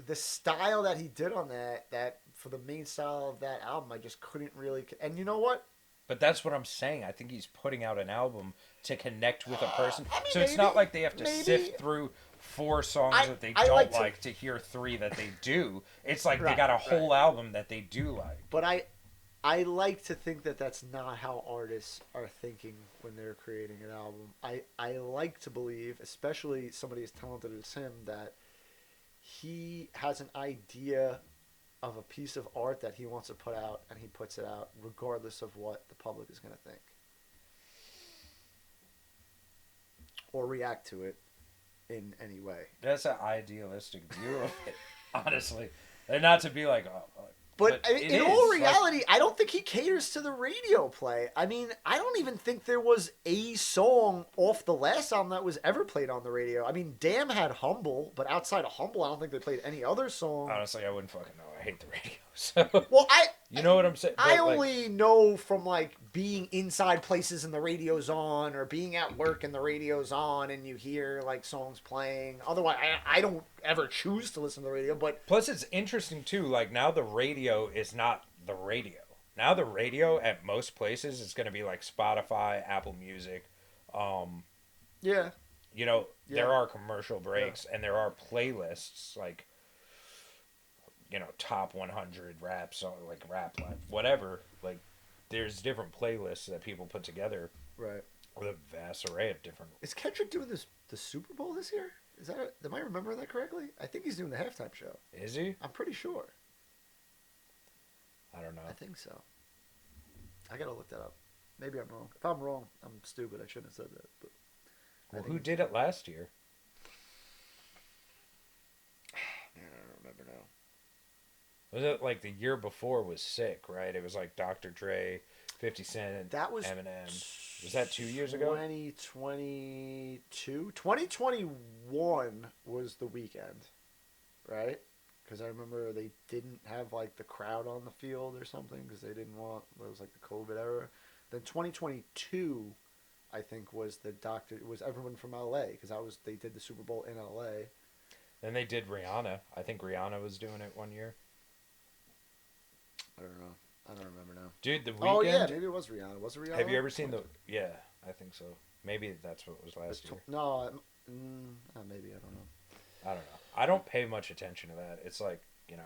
the style that he did on that for the main style of that album. I just couldn't really. And you know what? But that's what I'm saying. I think he's putting out an album to connect with a person. I mean, so it's not like they have to sift through 4 songs that they don't like to hear 3 that they do. It's like they got a whole album that they do like. But I like to think that that's not how artists are thinking when they're creating an album. I like to believe, especially somebody as talented as him, that he has an idea of a piece of art that he wants to put out, and he puts it out regardless of what the public is going to think. or react to it in any way. That's an idealistic view of it, honestly. And not to be like, But it in all is, reality, I don't think he caters to the radio play. I mean, I don't even think there was a song off the last album that was ever played on the radio. I mean, Damn had Humble, but outside of Humble, I don't think they played any other song. honestly, I wouldn't fucking know. I hate the radio. So, Well, you know what I'm saying? I But, like, only know from like being inside places and the radio's on, or being at work and the radio's on, and you hear like songs playing. Otherwise, I don't ever choose to listen to the radio. But plus, it's interesting too. Like now, the radio is not the radio. Now, the radio at most places is going to be like Spotify, Apple Music. yeah, You know, there Yeah. are commercial breaks and there are playlists like, you know, top 100 rap song, like rap life, whatever. Like, there's different playlists that people put together right. with a vast array of different. Is Kendrick doing the Super Bowl this year? Is that? Am I remembering that correctly? I think he's doing the halftime show. Is he? I'm pretty sure. I don't know. I think so. I gotta look that up. Maybe I'm wrong. If I'm wrong, I'm stupid. I shouldn't have said that. But Well, who did it last year? man, I don't remember now. Was it like the year before was sick, right? It was like Dr. Dre, 50 Cent, That was Eminem. Was that 2 years ago? 2022. 2021 was the weekend, right? Because I remember they didn't have like the crowd on the field or something because they didn't want. It was like the COVID era. Then 2022, I think was the doctor. It was everyone from LA because they did the Super Bowl in LA. Then they did Rihanna. I think Rihanna was doing it one year. I don't know. I don't remember now. Dude, the weekend. Oh yeah, maybe it was Rihanna. Was it Rihanna? Have you ever seen the? Yeah, I think so. Maybe that's what was last year. No, maybe I don't know. I don't know. I don't pay much attention to that. It's like, you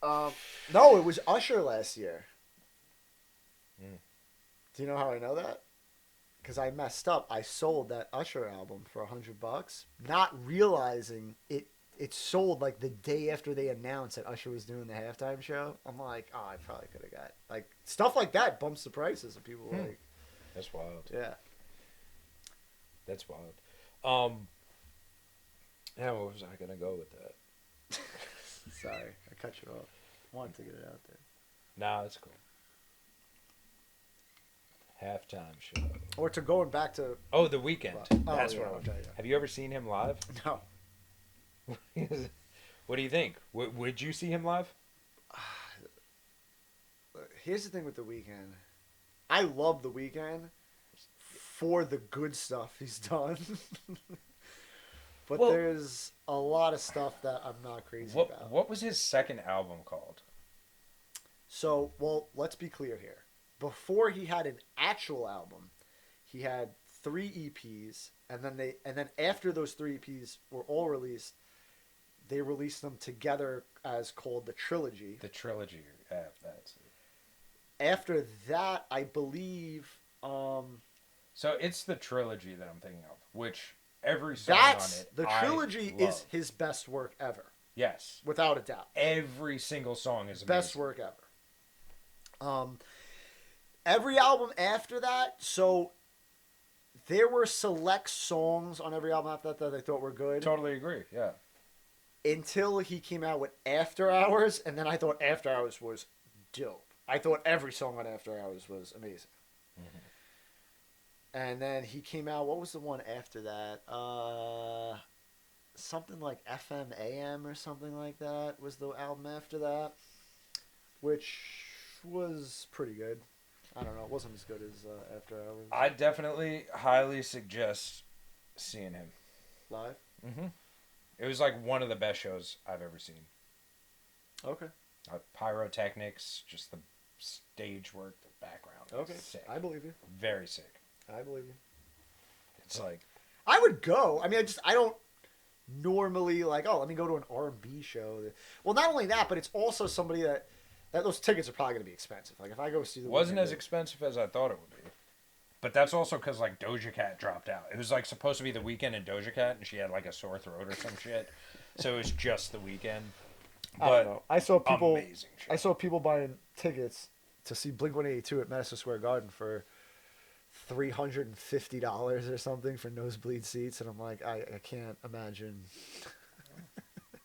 know. No, it was Usher last year. Mm. Do you know how I know that? Because I messed up. I sold that Usher album for $100, not realizing it. It sold like the day after they announced that Usher was doing the halftime show. I'm like, oh, I probably could have got like stuff like that bumps the prices of people like. That's wild. Yeah. That's wild. Yeah, what was I gonna go with that? Sorry, I cut you off. Wanted to get it out there. Nah, it's cool. Halftime show. Or to going back to Oh, The Weeknd. Oh, That's yeah, what I was. okay, yeah. Have you ever seen him live? no. What do you think? Would you see him live? Here's the thing with The Weeknd. I love The Weeknd for the good stuff he's done. But Well- there's a lot of stuff that I'm not crazy about. What was his second album called? So, well, let's be clear here. Before he had an actual album, he had 3 EPs, and then after those 3 EPs were all released, they released them together as called the trilogy. The trilogy. Yeah, that's it. After that, I believe So it's the trilogy that I'm thinking of, which every song on that's it. the I trilogy love. is his best work ever, Yes. without a doubt. Every single song is amazing. Best work ever. Every album after that, so there were select songs on every album after that I thought were good. Totally agree. Yeah. Until he came out with After Hours, and then I thought After Hours was dope. I thought every song on After Hours was amazing. Mm-hmm. And then he came out, what was the one after that? Something like FM AM or something like that was the album after that, which was pretty good. I don't know, it wasn't as good as After Hours. I definitely highly suggest seeing him. Live? Mm-hmm. It was like one of the best shows I've ever seen. Okay. Pyrotechnics, just the stage work, the background. Okay. Sick. I believe you. Very sick. I believe you. It's like, I would go. I mean, I don't normally like, oh, let me go to an R&B show. Well, not only that, but it's also somebody that those tickets are probably going to be expensive. Like if I go see the wasn't Weeknd, as expensive as I thought it would be. But that's also because like Doja Cat dropped out. It was like supposed to be The Weeknd and Doja Cat, and she had like a sore throat or some shit. So it was just The Weeknd. I don't know. I saw people. Amazing show. I saw people buying tickets to see Blink-182 at Madison Square Garden for $350 or something for nosebleed seats, and I'm like, I can't imagine.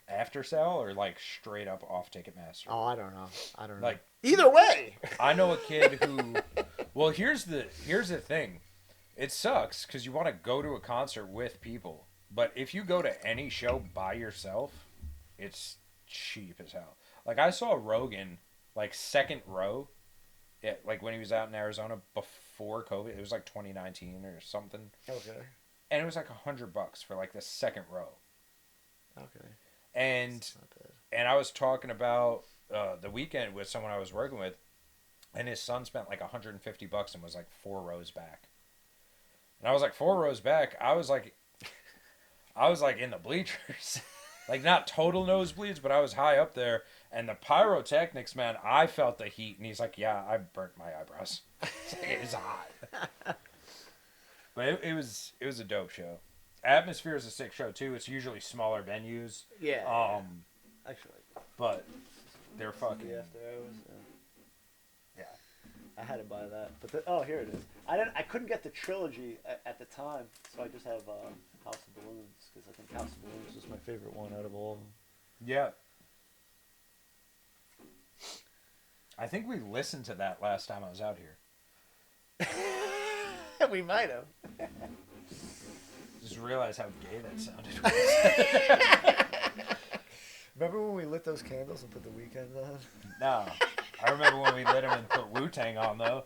After sale or like straight up off Ticketmaster? Oh, I don't know. I don't know. Like Either way. I know a kid who. Well, here's the thing. It sucks because you want to go to a concert with people, but if you go to any show by yourself, it's cheap as hell. Like I saw Rogan, like second row, like when he was out in Arizona before COVID. It was like 2019 or something, Okay. and it was like $100 for like the second row. Okay. And That's not bad. and I was talking about the weekend with someone I was working with, and his son spent like $150 and was like 4 rows back. And I was like 4 rows back. I was like in the bleachers, like not total nosebleeds, but I was high up there. And the pyrotechnics, man, I felt the heat. And he's like, "Yeah, I burnt my eyebrows. It was hot." But it was a dope show. Atmosphere is a sick show too. It's usually smaller venues. Yeah. Actually. But they're fucking. After hours. Yeah. I had to buy that, but here it is. I couldn't get the trilogy at the time, so I just have House of Balloons because I think House of Balloons is my favorite one out of all of them. Yeah. I think we listened to that last time I was out here. We might have. Just realized how gay that sounded. Remember when we lit those candles and put the Weeknd on? No. I remember when we lit them and put Wu-Tang on, though.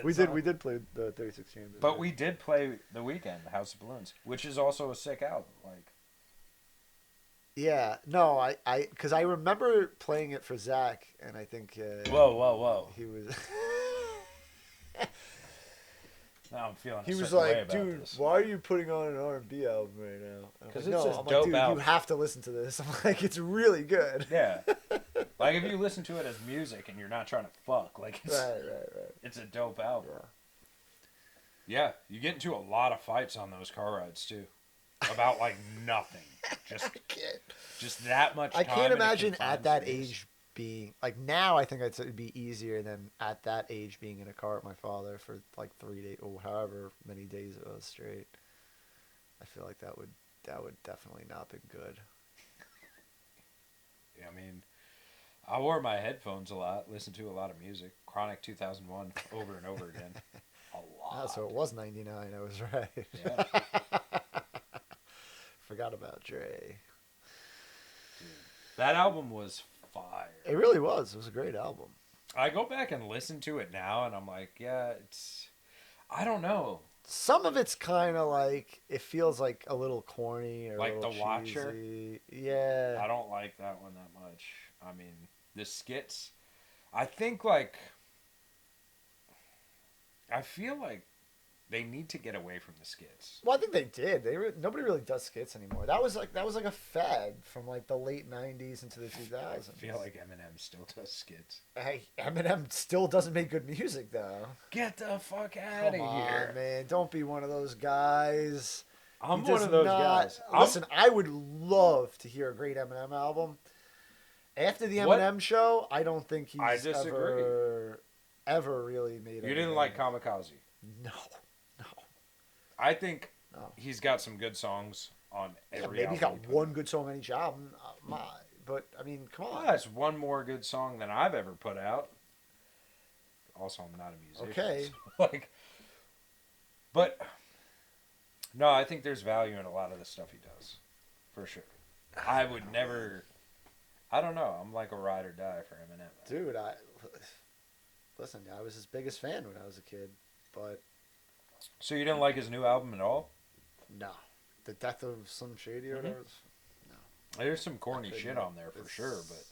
We did play the 36 Chambers. But we did play The Weeknd, House of Balloons, which is also a sick album. Like, yeah, no, because I remember playing it for Zach, and I think whoa. he was Now I'm feeling he a was certain way like, about dude, this. why are you putting on an R&B album right now? Because like, it's no, this I'm dope like, dude, album. you have to listen to this. I'm like, it's really good. Yeah. Like, if you listen to it as music and you're not trying to fuck, like, it's, Right. it's a dope album. Yeah. Yeah, you get into a lot of fights on those car rides, too. About, like, nothing. Just that much time. I can't in a imagine confined at that space. age being like now. I think it'd be easier than at that age being in a car with my father for like 3 days or however many days it was straight. I feel like that would definitely not been good. Yeah, I mean, I wore my headphones a lot, listened to a lot of music. Chronic 2001 over and over again. A lot. So it was 99. I was right. Yeah. Forgot about Dre. Dude, that album was fire. It really was. It was a great album. I go back and listen to it now, and I'm like, yeah, it's... I don't know. Some of it's kind of like it feels like a little corny or Like a little The Watcher? cheesy. Yeah. I don't like that one that much. I mean, the skits... I think, like... I feel like they need to get away from the skits. Well, I think they did. Nobody really does skits anymore. That was like a fad from like the late '90s into the 2000s. I feel like Eminem still does skits. Hey, Eminem still doesn't make good music though. Get the fuck out of Come on, here. man. Don't be one of those guys. I'm He one does of those not- guys. Listen, I would love to hear a great Eminem album. After the What? Eminem show, I don't think he's I disagree. ever really made it. You didn't like Kamikaze. No. I think No. he's got some good songs on Yeah, every maybe he's album. got one good song on each album. But I mean, come on. That's one more good song than I've ever put out. Also, I'm not a musician. Okay. So, like, but no, I think there's value in a lot of the stuff he does, for sure. I would never. I don't know. I'm like a ride or die for Eminem. Dude, listen. I was his biggest fan when I was a kid, but So you didn't like his new album at all? no, the death of Slim Shady or whatever. There's some corny couldn't- shit on there for it's- sure, but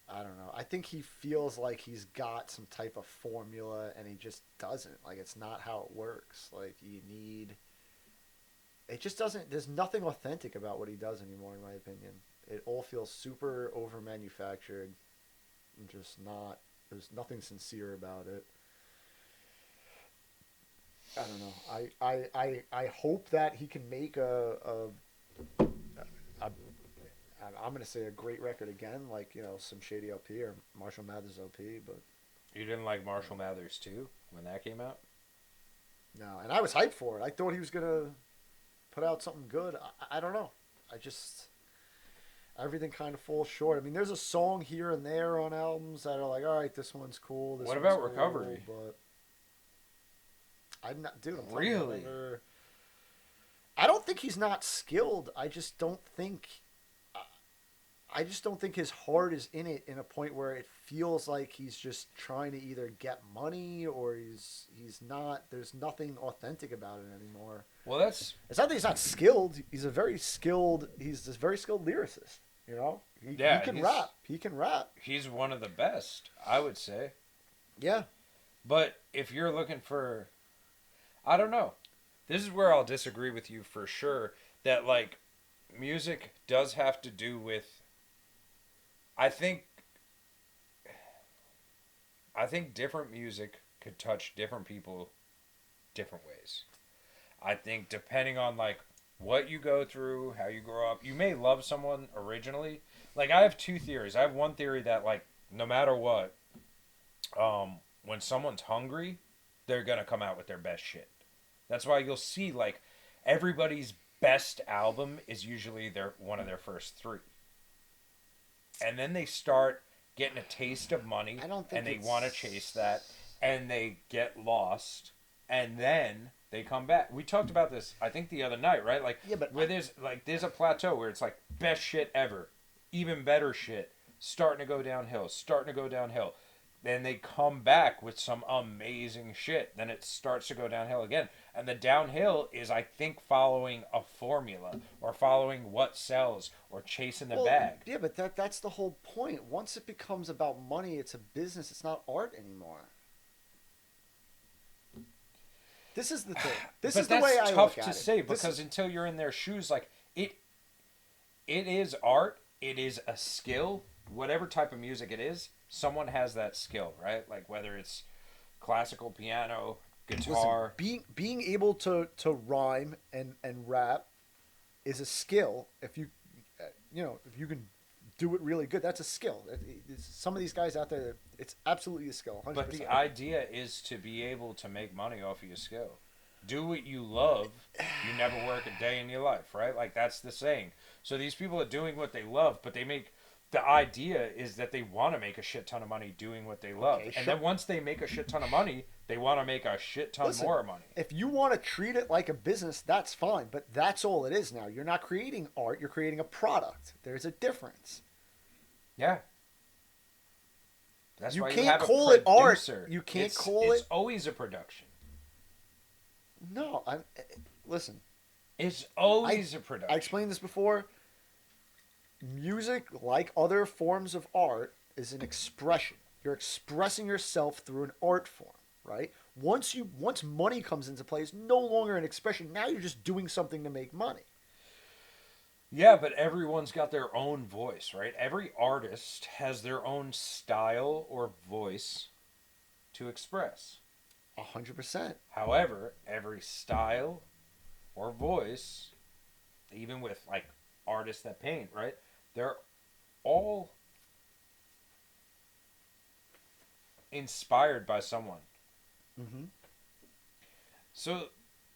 I don't know. I think he feels like he's got some type of formula, and he just doesn't. Like it's not how it works. Like you need. It just doesn't. There's nothing authentic about what he does anymore, in my opinion. It all feels super over manufactured, and just not. There's nothing sincere about it. I don't know. I hope that he can make I'm gonna say a great record again, like some Shady LP or Marshall Mathers LP, but you didn't like Marshall Mathers too? when that came out. No, and I was hyped for it. I thought he was gonna put out something good. I don't know. I just everything kind of falls short. I mean, there's a song here and there on albums that are like, all right, this one's cool. This What one's about cool, Recovery? But I'm not, dude. I'm Really? I don't think he's not skilled. I just don't think. I just don't think his heart is in it in a point where it feels like he's just trying to either get money or he's not. There's nothing authentic about it anymore. Well, that's It's not that he's not skilled. He's a very skilled. He's this very skilled lyricist. You know, he can rap. He can rap. he's one of the best, I would say. Yeah. But if you're looking for, I don't know. This is where I'll disagree with you for sure. That like, music does have to do with. I think different music could touch different people different ways. I think depending on like what you go through, how you grow up, you may love someone originally. Like I have two theories. I have one theory that like no matter what, when someone's hungry, they're gonna come out with their best shit. That's why you'll see like everybody's best album is usually one of their first three. And then they start getting a taste of money, and they want to chase that, and they get lost, and then they come back. We talked about this, I think, the other night, right? Like, Yeah, but where there's a plateau where it's like best shit ever, even better shit, starting to go downhill. Then they come back with some amazing shit. Then it starts to go downhill again. And the downhill is, I think, following a formula or following what sells or chasing the bag. Yeah, but that's the whole point. Once it becomes about money, it's a business. It's not art anymore. This is the thing. This is the way I look at it. That's tough to say because until you're in their shoes, like it is art. It is a skill. Whatever type of music it is, someone has that skill, right? Like whether it's classical piano, guitar. Listen, being able to rhyme and rap is a skill. If you if you can do it really good, that's a skill. Some of these guys out there, it's absolutely a skill. 100%. But the idea is to be able to make money off of your skill. Do what you love. You never work a day in your life, right? Like that's the saying. So these people are doing what they love, but the idea is that they want to make a shit ton of money doing what they love. Okay, and sure. then once they make a shit ton of money, they want to make a shit ton more money. If you want to treat it like a business, that's fine. But that's all it is now. You're not creating art. You're creating a product. There's a difference. Yeah. That's You why can't you have call a it art. producer. You can't It's call It's it. always a production. No, listen. It's always a production. I explained this before. Music, like other forms of art, is an expression. You're expressing yourself through an art form, right? Once money comes into play, it's no longer an expression. Now you're just doing something to make money. Yeah, but everyone's got their own voice, right? Every artist has their own style or voice to express. 100%. However, every style or voice, even with like artists that paint, right? They're all inspired by someone. Mm-hmm. So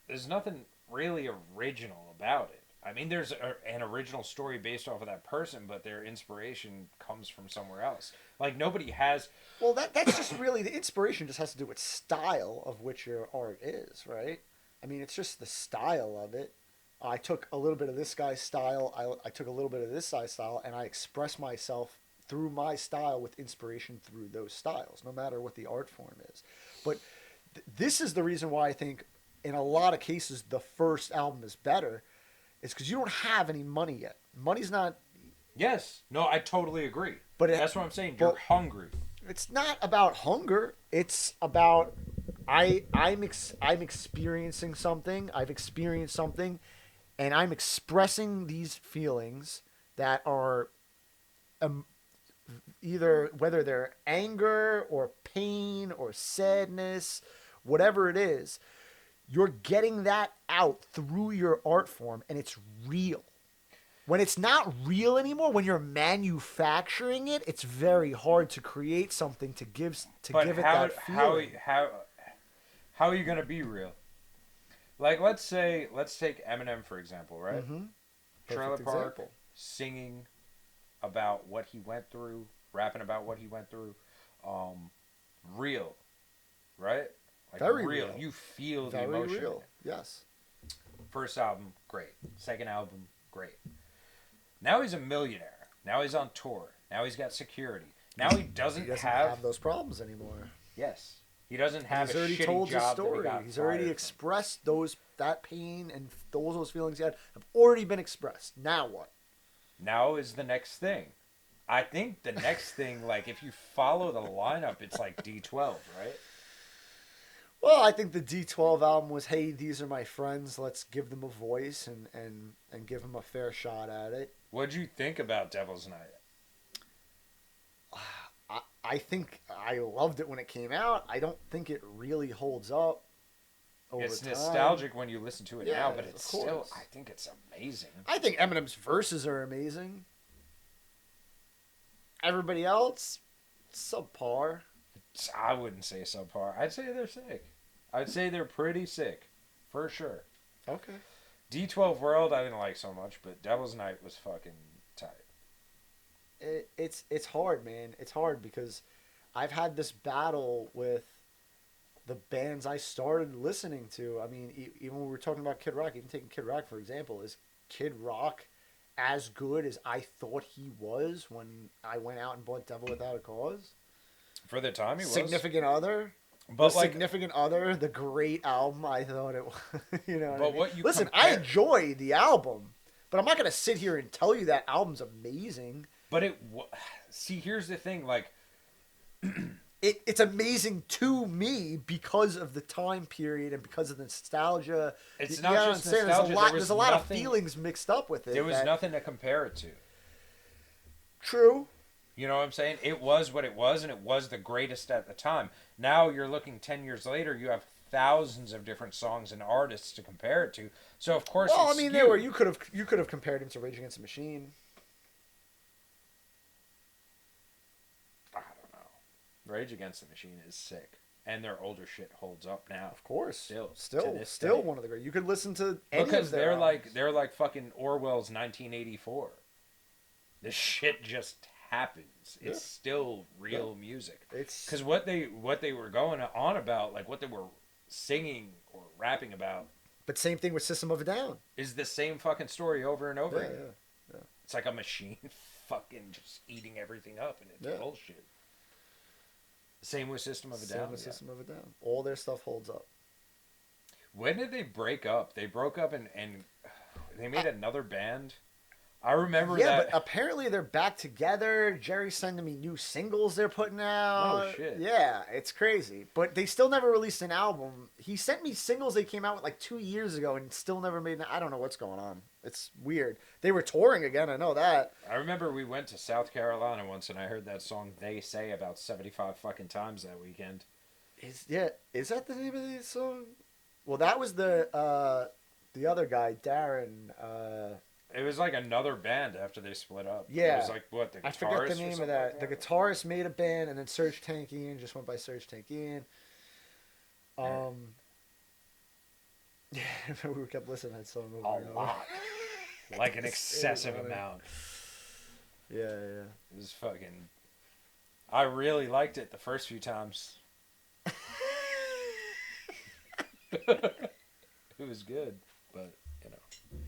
there's nothing really original about it. I mean, there's an original story based off of that person, but their inspiration comes from somewhere else. Like nobody has. Well, that's just really the inspiration. Just has to do with style of which your art is, right? I mean, it's just the style of it. I took a little bit of this guy's style. I took a little bit of this guy's style, and I express myself through my style with inspiration through those styles, no matter what the art form is. But this is the reason why I think, in a lot of cases, the first album is better. It's because you don't have any money yet. Money's not. Yes. No, I totally agree. But that's what I'm saying. You're hungry. It's not about hunger. It's about I'm experiencing something. I've experienced something, and I'm expressing these feelings that are either whether they're anger or pain or sadness, whatever it is. You're getting that out through your art form, and it's real. When it's not real anymore, when you're manufacturing it, it's very hard to create something to give it that feeling. How are you gonna be real? Like, let's take Eminem for example, right? Mm-hmm. Trailer Perfect Park, example. singing about what he went through, rapping about what he went through, real, right? Like Very real. real. You feel the Very emotion in real. it. Yes. First album, great. Second album, great. Now he's a millionaire. Now he's on tour. Now he's got security. Now he doesn't, He doesn't have those problems anymore. yes. He doesn't And have he's a already shitty told his job that he story. got He's already fired from. expressed that pain and those feelings he had have already been expressed. Now what? Now is the next thing. I think the next thing, like if you follow the lineup, it's like D12, right? Well, I think the D12 album was, hey, these are my friends. Let's give them a voice and give them a fair shot at it. What'd you think about Devil's Night? I think I loved it when it came out. I don't think it really holds up over It's time. nostalgic when you listen to it Yeah, now, but of it's course. still, I think it's amazing. I think Eminem's verses are amazing. Everybody else, subpar. I wouldn't say subpar. I'd say they're sick. I'd say they're pretty sick, for sure. Okay. D12 World I didn't like so much, but Devil's Night was fucking tight. It's hard, man. It's hard because I've had this battle with the bands I started listening to. I mean, even when we were talking about Kid Rock, even taking Kid Rock for example, is Kid Rock as good as I thought he was when I went out and bought Devil Without a Cause? For the time, he was. Significant Other. But The like, Significant Other, the great album I thought it was. You know what I But mean? what you Listen, I compare- enjoy the album, but I'm not going to sit here and tell you that album's amazing. but see, here's the thing, like, It's amazing to me because of the time period and because of the nostalgia. It's You not know what just I'm saying? nostalgia, there was There's a lot of nothing- feelings mixed up with it. there was nothing to compare it to. True. You know what I'm saying? It was what it was, and it was the greatest at the time. Now you're looking 10 years later, you have thousands of different songs and artists to compare it to. So of course, Well, I it's mean, skewed. you could have compared him to Rage Against the Machine. I don't know. Rage Against the Machine is sick, and their older shit holds up now. Of course, Still, to still this day. one of the great. You could listen to any Because of their albums. they're like fucking Orwell's 1984. This shit just happens. It's still real music. It's Because what they were going on about, like what they were singing or rapping about, but same thing with System of a Down. is the same fucking story over and over Yeah, again. yeah. It's like a machine fucking just eating everything up, and it's Yeah. bullshit. Same with System of a Same Down. with yeah. System of a Down. All their stuff holds up. When did they break up? They broke up and they made another band. I remember Yeah, that. but apparently they're back together. Jerry's sending me new singles they're putting out. Oh, shit. Yeah, it's crazy. But they still never released an album. He sent me singles they came out with like 2 years ago and still never made I don't know what's going on. It's weird. They were touring again, I know that. I remember we went to South Carolina once, and I heard that song "They Say" about 75 fucking times that weekend. Is that the name of the song? Well, that was the other guy, Darren. It was like another band after they split up. Yeah. It was like what the guitarist I forget the or name of something that. like The guitarist made a band, and then Serge Tankian just went by Serge Tankian. Yeah, we kept listening to that song over A and over. lot, like an It was excessive funny. amount. Yeah. It was fucking. I really liked it the first few times. It was good, but you know,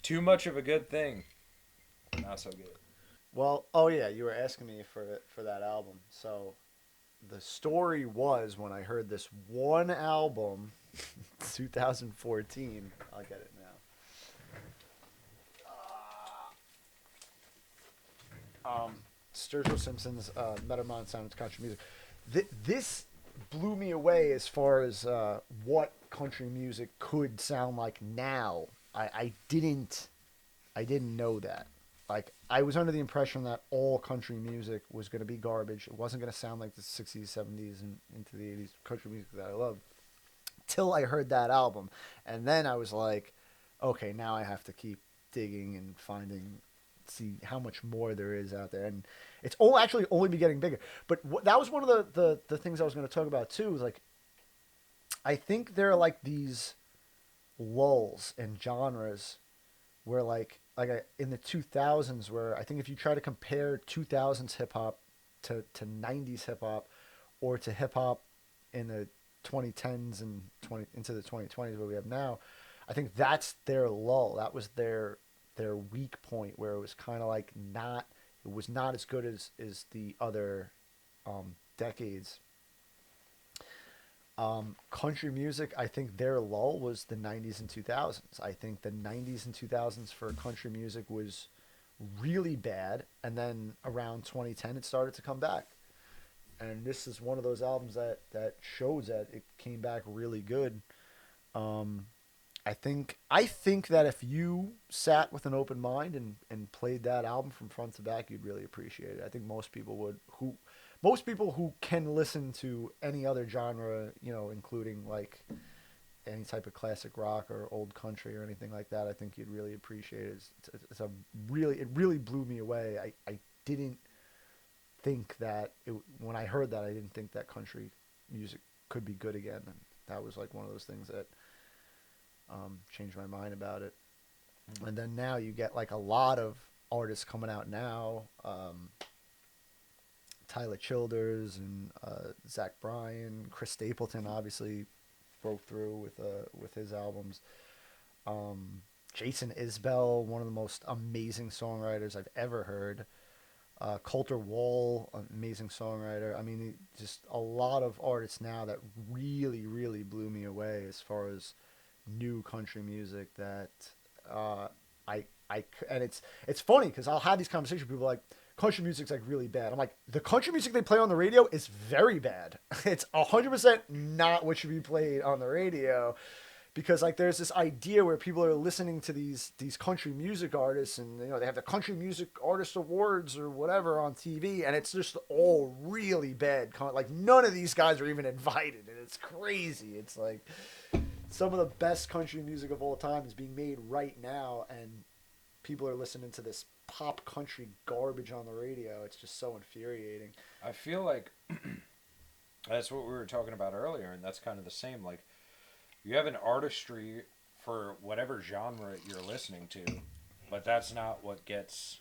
too much of a good thing, not so good. Well, oh yeah, you were asking me for that album. So, the story was when I heard this one album, 2014. I'll get it now. Sturgill Simpson's Metamon Sound Country Music. This blew me away as far as what country music could sound like now. I didn't know that. Like, I was under the impression that all country music was going to be garbage. It wasn't going to sound like the 60s, 70s, and into the 80s country music that I love. Till I heard that album. And then I was like, okay, now I have to keep digging and see how much more there is out there. And it's actually only be getting bigger. But that was one of the things I was going to talk about, too. Was like, I think there are like these lulls in genres where in the 2000s, where I think if you try to compare 2000s hip hop to 90s hip hop, or to hip hop in the 2010s and 20 into the 2020s where we have now, I think that's their lull. That was their weak point, where it was kind of like not, it was not as good as the other decades. Country music, I think their lull was the 90s and 2000s. I think the 90s and 2000s for country music was really bad, and then around 2010 it started to come back. And this is one of those albums that shows that it came back really good. Um, I think that if you sat with an open mind and played that album from front to back, you'd really appreciate it. I think most people would, most people who can listen to any other genre, including like any type of classic rock or old country or anything like that, I think you'd really appreciate it. It really blew me away. I didn't think that when I heard that, I didn't think that country music could be good again, and that was like one of those things that changed my mind about it. And then now you get like a lot of artists coming out now. Tyler Childers and Zach Bryan, Chris Stapleton obviously broke through with his albums. Jason Isbell, one of the most amazing songwriters I've ever heard. Coulter Wall, amazing songwriter. I mean, just a lot of artists now that really, really blew me away as far as new country music. That and it's funny because I'll have these conversations with people like, country music's like really bad. I'm like, the country music they play on the radio is very bad. It's 100% not what should be played on the radio, because like there's this idea where people are listening to these country music artists, and they have the country music artist awards or whatever on TV, and it's just all really bad. Like none of these guys are even invited, and it's crazy. It's like some of the best country music of all time is being made right now, and people are listening to this pop country garbage on the radio. It's just so infuriating. I feel like that's what we were talking about earlier, and that's kind of the same. Like, you have an artistry for whatever genre you're listening to, but that's not what gets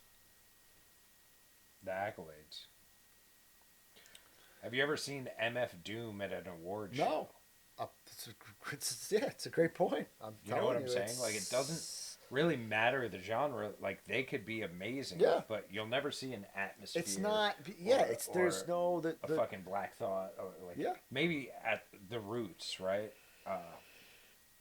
the accolades. Have you ever seen MF Doom at an award show? No. It's a great point. You know what I'm saying? Like, it doesn't really matter the genre. Like, they could be amazing, but you'll never see an atmosphere. It's not. Yeah, there's no a fucking Black Thought, or like maybe at the Roots, right?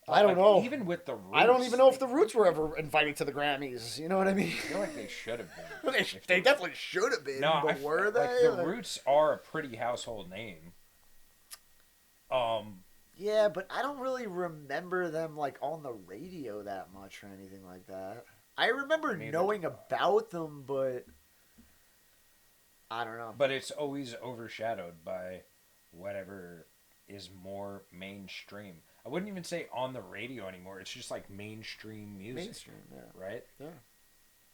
I don't know. Even with the Roots, I don't even know if the Roots were ever invited to the Grammys. You know what I mean? I feel like they should have been. They definitely should have been. No, but were they? Like, the Roots are a pretty household name. Yeah, but I don't really remember them like on the radio that much or anything like that. I remember knowing about them, but I don't know. But it's always overshadowed by whatever is more mainstream. I wouldn't even say on the radio anymore. It's just like mainstream music. Mainstream, yeah. Right? Yeah.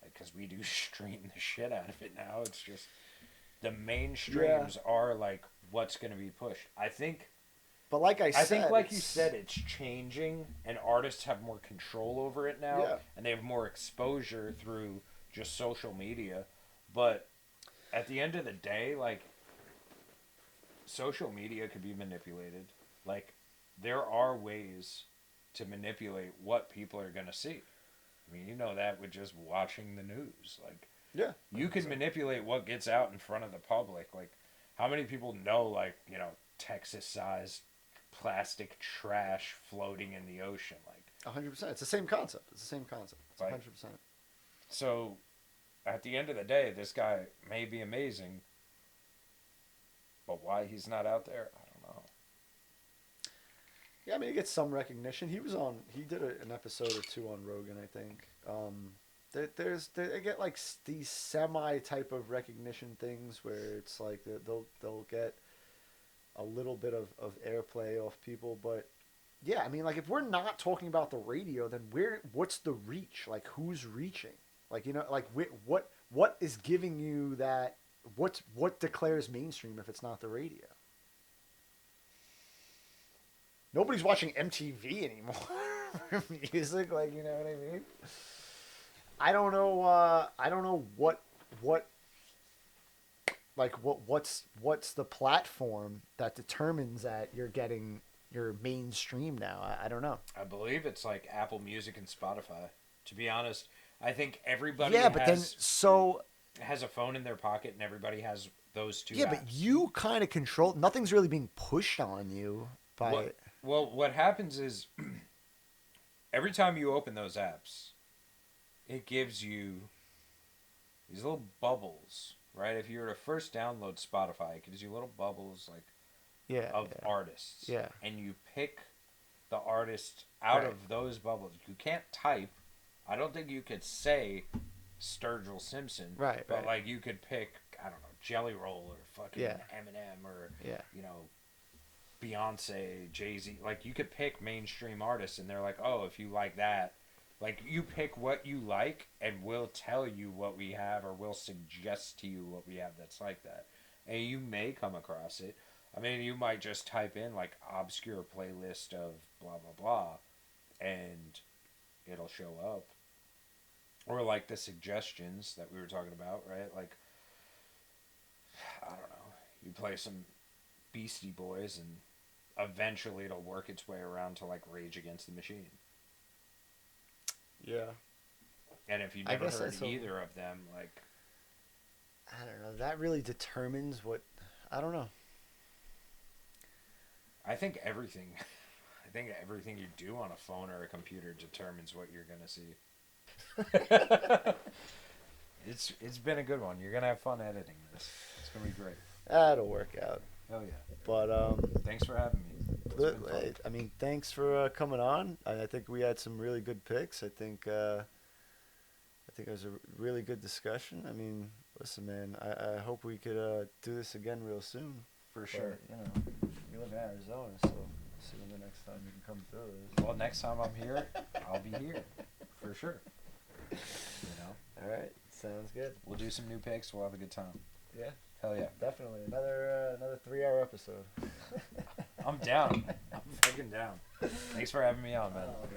Because we do stream the shit out of it now. It's just the mainstreams are like what's going to be pushed. I think. But like I think, like you said, it's changing, and artists have more control over it now, and they have more exposure through just social media. But at the end of the day, like, social media could be manipulated. Like, there are ways to manipulate what people are going to see. I mean, you know that with just watching the news. Like, you can manipulate what gets out in front of the public. Like, how many people know, like, Texas-sized plastic trash floating in the ocean? Like, 100%. It's the same concept. It's 100%. So, at the end of the day, this guy may be amazing, but why he's not out there, I don't know. Yeah, I mean, he gets some recognition. He did an episode or two on Rogan, I think. They get like these semi type of recognition things where it's like they'll get a little bit of airplay off people, but yeah, I mean, like, if we're not talking about the radio, then what's the reach? Like, who's reaching? Like, like what is giving you that? What declares mainstream if it's not the radio? Nobody's watching MTV anymore for music. Like, you know what I mean? I don't know. I don't know what what's the platform that determines that you're getting your mainstream now. I don't know. I believe it's like Apple Music and Spotify. To be honest, I think everybody Yeah, but then has a phone in their pocket, and everybody has those two yeah, apps. but you kind of control. Nothing's really being pushed on you by. What happens is every time you open those apps, it gives you these little bubbles, right? If you were to first download Spotify, it gives you little bubbles like of artists. Yeah. And you pick the artist out Right. of those bubbles. You can't type. I don't think you could say Sturgill Simpson. Right, But right. like you could pick, I don't know, Jelly Roll or fucking Yeah. Eminem or Yeah. you know, Beyonce, Jay-Z. Like you could pick mainstream artists and they're like, "Oh, if you like that, like you pick what you like and we'll tell you what we have or we'll suggest to you what we have that's like that." And you may come across it. I mean, you might just type in like obscure playlist of blah blah blah and it'll show up. Or like the suggestions that we were talking about, right? Like I don't know. You play some Beastie Boys and eventually it'll work its way around to like Rage Against the Machine. Yeah. And if you I never guess heard that's a- either of them, like I don't know. That really determines what. I don't know. I think everything you do on a phone or a computer determines what you're gonna see. It's been a good one. You're gonna have fun editing this. It's gonna be great. That'll work out. Hell yeah. But Thanks for having me. It's been fun. I mean, thanks for coming on. I think we had some really good picks. I think it was a really good discussion. I mean, listen, man, I hope we could do this again real soon. For sure. But, you know, you live in Arizona, so see when the next time you can come through this. Well, next time I'm here, I'll be here. For sure. You know? All right, sounds good. We'll do some new picks. We'll have a good time. Yeah, Hell yeah. definitely another 3-hour episode. I'm down. I'm fucking down. Thanks for having me on, man. Oh, man.